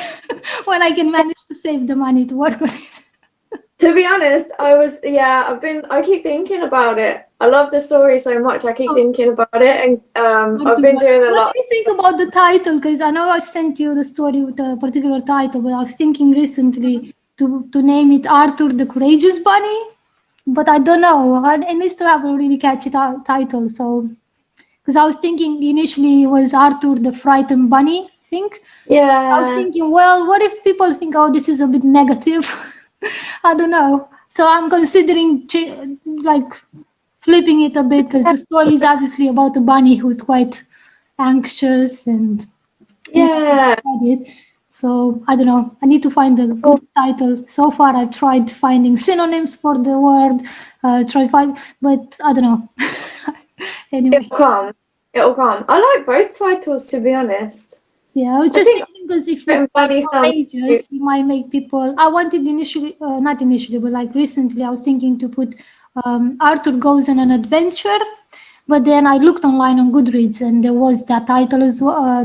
when I can manage to save the money to work on it.
To be honest, I keep thinking about it. I love the story so much. I keep
Oh,
thinking about it, and
not
I've
too
been
much.
doing a
What do
lot.
you think about the title? Because I know I sent you the story with a particular title, but I was thinking recently to name it Arthur the Courageous Bunny. But I don't know. It needs to have a really catchy title. So, because I was thinking initially it was Arthur the Frightened Bunny, I think. I was
Yeah,
thinking, well, what if people think, oh, this is a bit negative? I don't know. So I'm considering like flipping it a bit because the story is obviously about a bunny who's quite anxious and
yeah.
it. So I don't know. I need to find a
Well,
good title. So far, I've tried finding synonyms for the word. But I don't know. Anyway,
it'll come. It'll come. I like both titles, to be honest.
yeah, I was
I
just
think
thinking because if we
and
say
Bunny sounds cute.
courageous, it might make people. I wanted initially, not initially, but like recently, I was thinking to put Arthur goes on an adventure. But then I looked online on Goodreads and there was that title as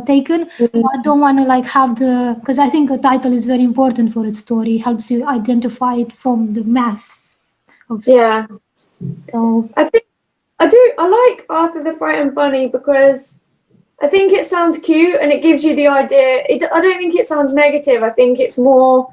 taken. So I don't want to like have because I think a title is very important for a story. It helps you identify it from the mass of story.
Yeah,
So
I think I do. I like Arthur the Frightened Bunny because I think it sounds cute and it gives you the idea. I don't think it sounds negative. I think it's more.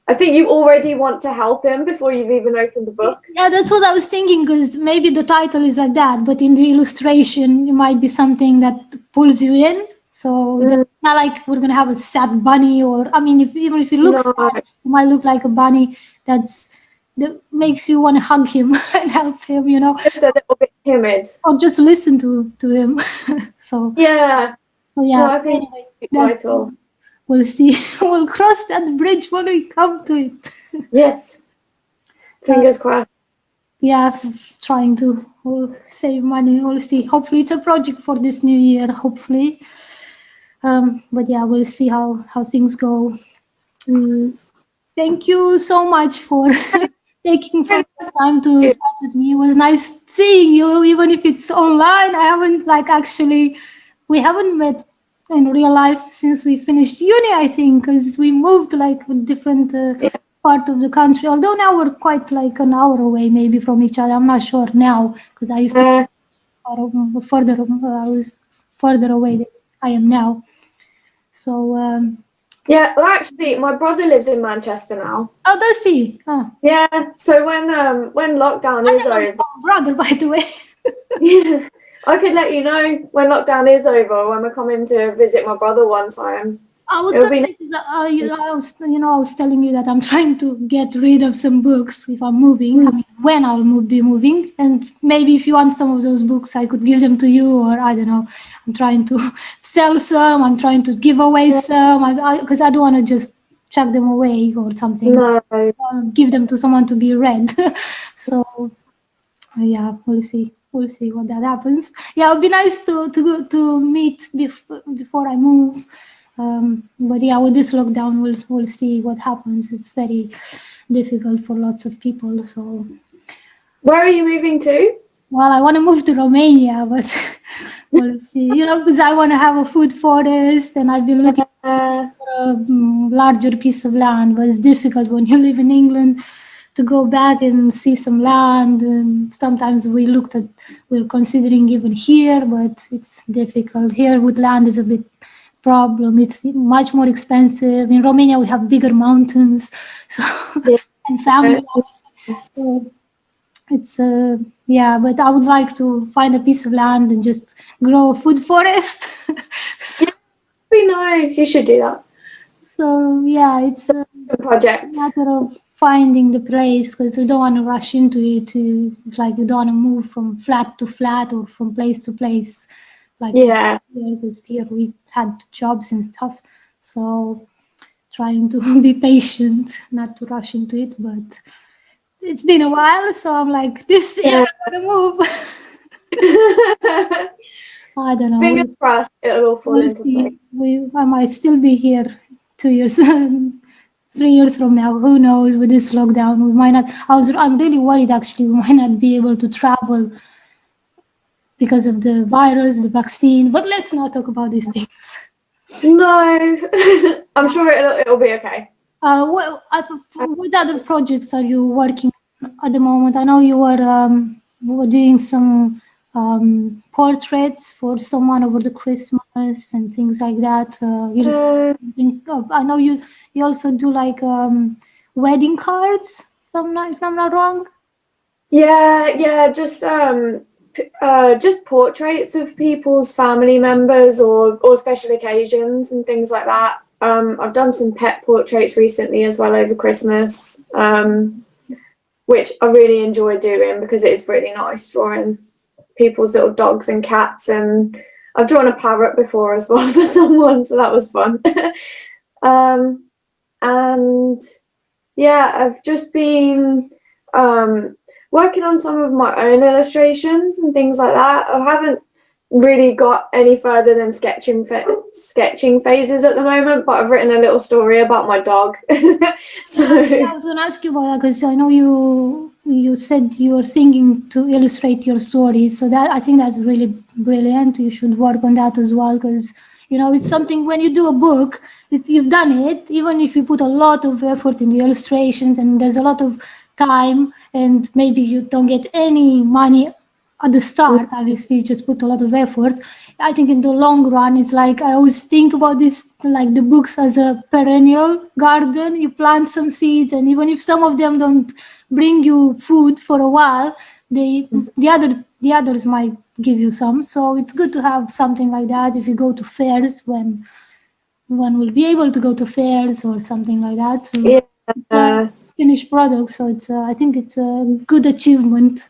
I think you already want to help him before you've even opened the book.
yeah, that's what I was thinking because maybe the title is like that, but in the illustration, it might be something that pulls you in. So
Mm,
it's not like we're gonna have a sad bunny, or I mean, even if it looks
no,
sad, it might look like a bunny that makes you want to hug him and help him,
just a little bit timid.
or just listen to him. so,
Yeah.
so
No,
yeah.
I think
Anyway,
it's
that's
title.
we'll see. We'll cross that bridge when we come to it.
Yes.
Uh,
Fingers crossed.
yeah, trying to save money. We'll see. Hopefully, it's a project for this new year. Hopefully, but yeah, we'll see how things go.
Mm.
Thank you so much for taking from
Really
the time to
good.
chat with me. It was nice seeing you, even if it's online. I haven't we haven't met in real life since we finished uni. I think because we moved like different
Yeah.
part of the country. Although now we're quite like an hour away, maybe from each other. I'm not sure now because I used to be further. I was further away than I am now. So.
Yeah, well, actually, my brother lives in Manchester now.
Oh, does he? Oh.
Yeah, so when lockdown is over,
brother, by the way.
yeah, I could let you know when lockdown is over when we're coming to visit my brother one time.
I was
It'll
gonna
be
say, I was telling you that I'm trying to get rid of some books if I'm moving. I mean, when I'll be moving, and maybe if you want some of those books, I could give them to you, or I don't know. I'm trying to sell some. I'm trying to give away some, because I don't want to just chuck them away or something.
no.
Give them to someone to be read. So yeah, we'll see. We'll see what that happens. Yeah, it'd be nice to meet before I move. But yeah, with this lockdown, we'll see what happens. It's very difficult for lots of people. So,
Where are you moving to?
well, I want to move to Romania, but we'll see. Because I want to have a food forest, and I've been looking for a larger piece of land. But it's difficult when you live in England to go back and see some land. And sometimes we're considering even here, but it's difficult. Here with land is a bit problem. It's much more expensive. In Romania, we have bigger mountains, so and family life. So it's yeah, but I would like to find a piece of land and just grow a food forest.
Yeah, be nice. You should do that.
So yeah, it's a
Project.
matter of finding the place because you don't want to rush into it. It's like you don't want to move from flat to flat or from place to place. Like
Yeah.
because here we had jobs and stuff, so trying to be patient, not to rush into it. But it's been a while, so I'm like, this year I'm gonna move. I don't know.
Fingers crossed, it'll all fall into place.
I might still be here 2 years, 3 years from now. Who knows? With this lockdown, we might not. I'm really worried. Actually, we might not be able to travel because of the virus, the vaccine. But let's not talk about these things.
No, I'm sure it'll be okay.
What other projects are you working on at the moment? I know you were doing some portraits for someone over the Christmas and things like that. I know you also do like wedding cards. If I'm not wrong.
Yeah, just portraits of people's family members or special occasions and things like that. I've done some pet portraits recently as well over Christmas, which I really enjoy doing because it is really nice drawing people's little dogs and cats, and I've drawn a parrot before as well for someone, so that was fun. And yeah, I've just been working on some of my own illustrations and things like that. I haven't really got any further than sketching phases at the moment, but I've written a little story about my dog. So
yeah, I was going to ask you about that because I know you said you were thinking to illustrate your stories, so that I think that's really brilliant. You should work on that as well because it's something when you do a book, you've done it. Even if you put a lot of effort in the illustrations and there's a lot of time, and maybe you don't get any money at the start, obviously you just put a lot of effort. I think in the long run, it's like I always think about this, like the books as a perennial garden. You plant some seeds, and even if some of them don't bring you food for a while, the others might give you some. So it's good to have something like that. If you go to fairs, when one will be able to go to fairs or something like that to finish products. So I think it's a good achievement.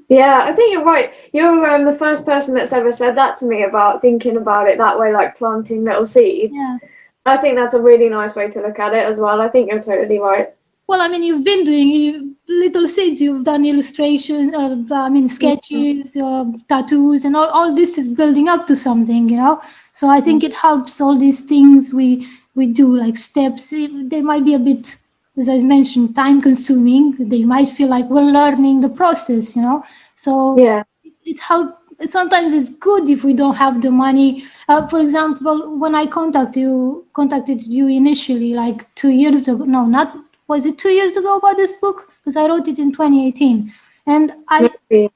Yeah, I think you're right. You're the first person that's ever said that to me about thinking about it that way, like planting little seeds.
Yeah.
I think that's a really nice way to look at it as well. I think you're totally right.
Well, I mean, you've been doing little seeds. You've done illustration, sketches, tattoos, and all this is building up to something, So I think it helps all these things we do, like steps. They might be a bit, as I mentioned, time consuming. They might feel like we're learning the process, So
Yeah.
it helps. Sometimes it's good if we don't have the money. For example, when I contacted you initially, like 2 years ago, no, not was it 2 years ago about this book? Because I wrote it in 2018. And
Maybe.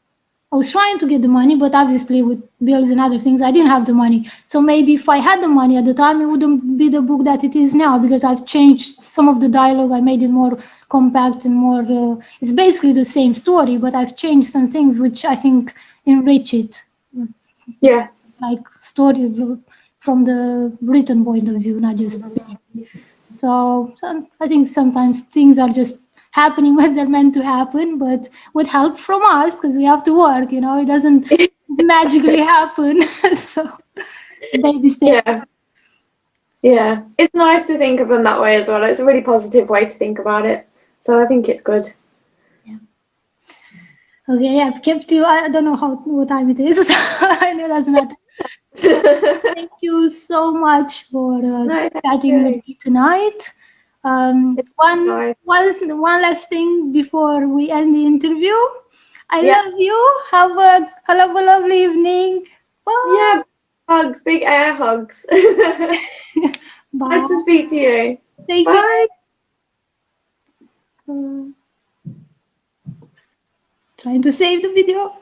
I was trying to get the money, but obviously with bills and other things, I didn't have the money. So maybe if I had the money at the time, it wouldn't be the book that it is now, because I've changed some of the dialogue. I made it more compact and more, it's basically the same story, but I've changed some things which I think enrich it.
Yeah.
Like story from the written point of view, not just visually. So I think sometimes things are just happening when they're meant to happen, but with help from us, because we have to work, you know, it doesn't magically happen. So baby steps.
Yeah. Yeah. It's nice to think of them that way as well. It's a really positive way to think about it. So I think it's good.
Okay, I've kept you. I don't know what time it is. I know it doesn't matter. Thank you so much for
No, thank
chatting with
you.
me tonight.
It's
One
nice.
last thing before we end the interview. I
Yeah.
love you. Have a lovely evening. Bye.
Yeah. Hugs, big air hugs.
Bye.
Nice to speak to you.
Take
Bye.
care. Trying to save the video.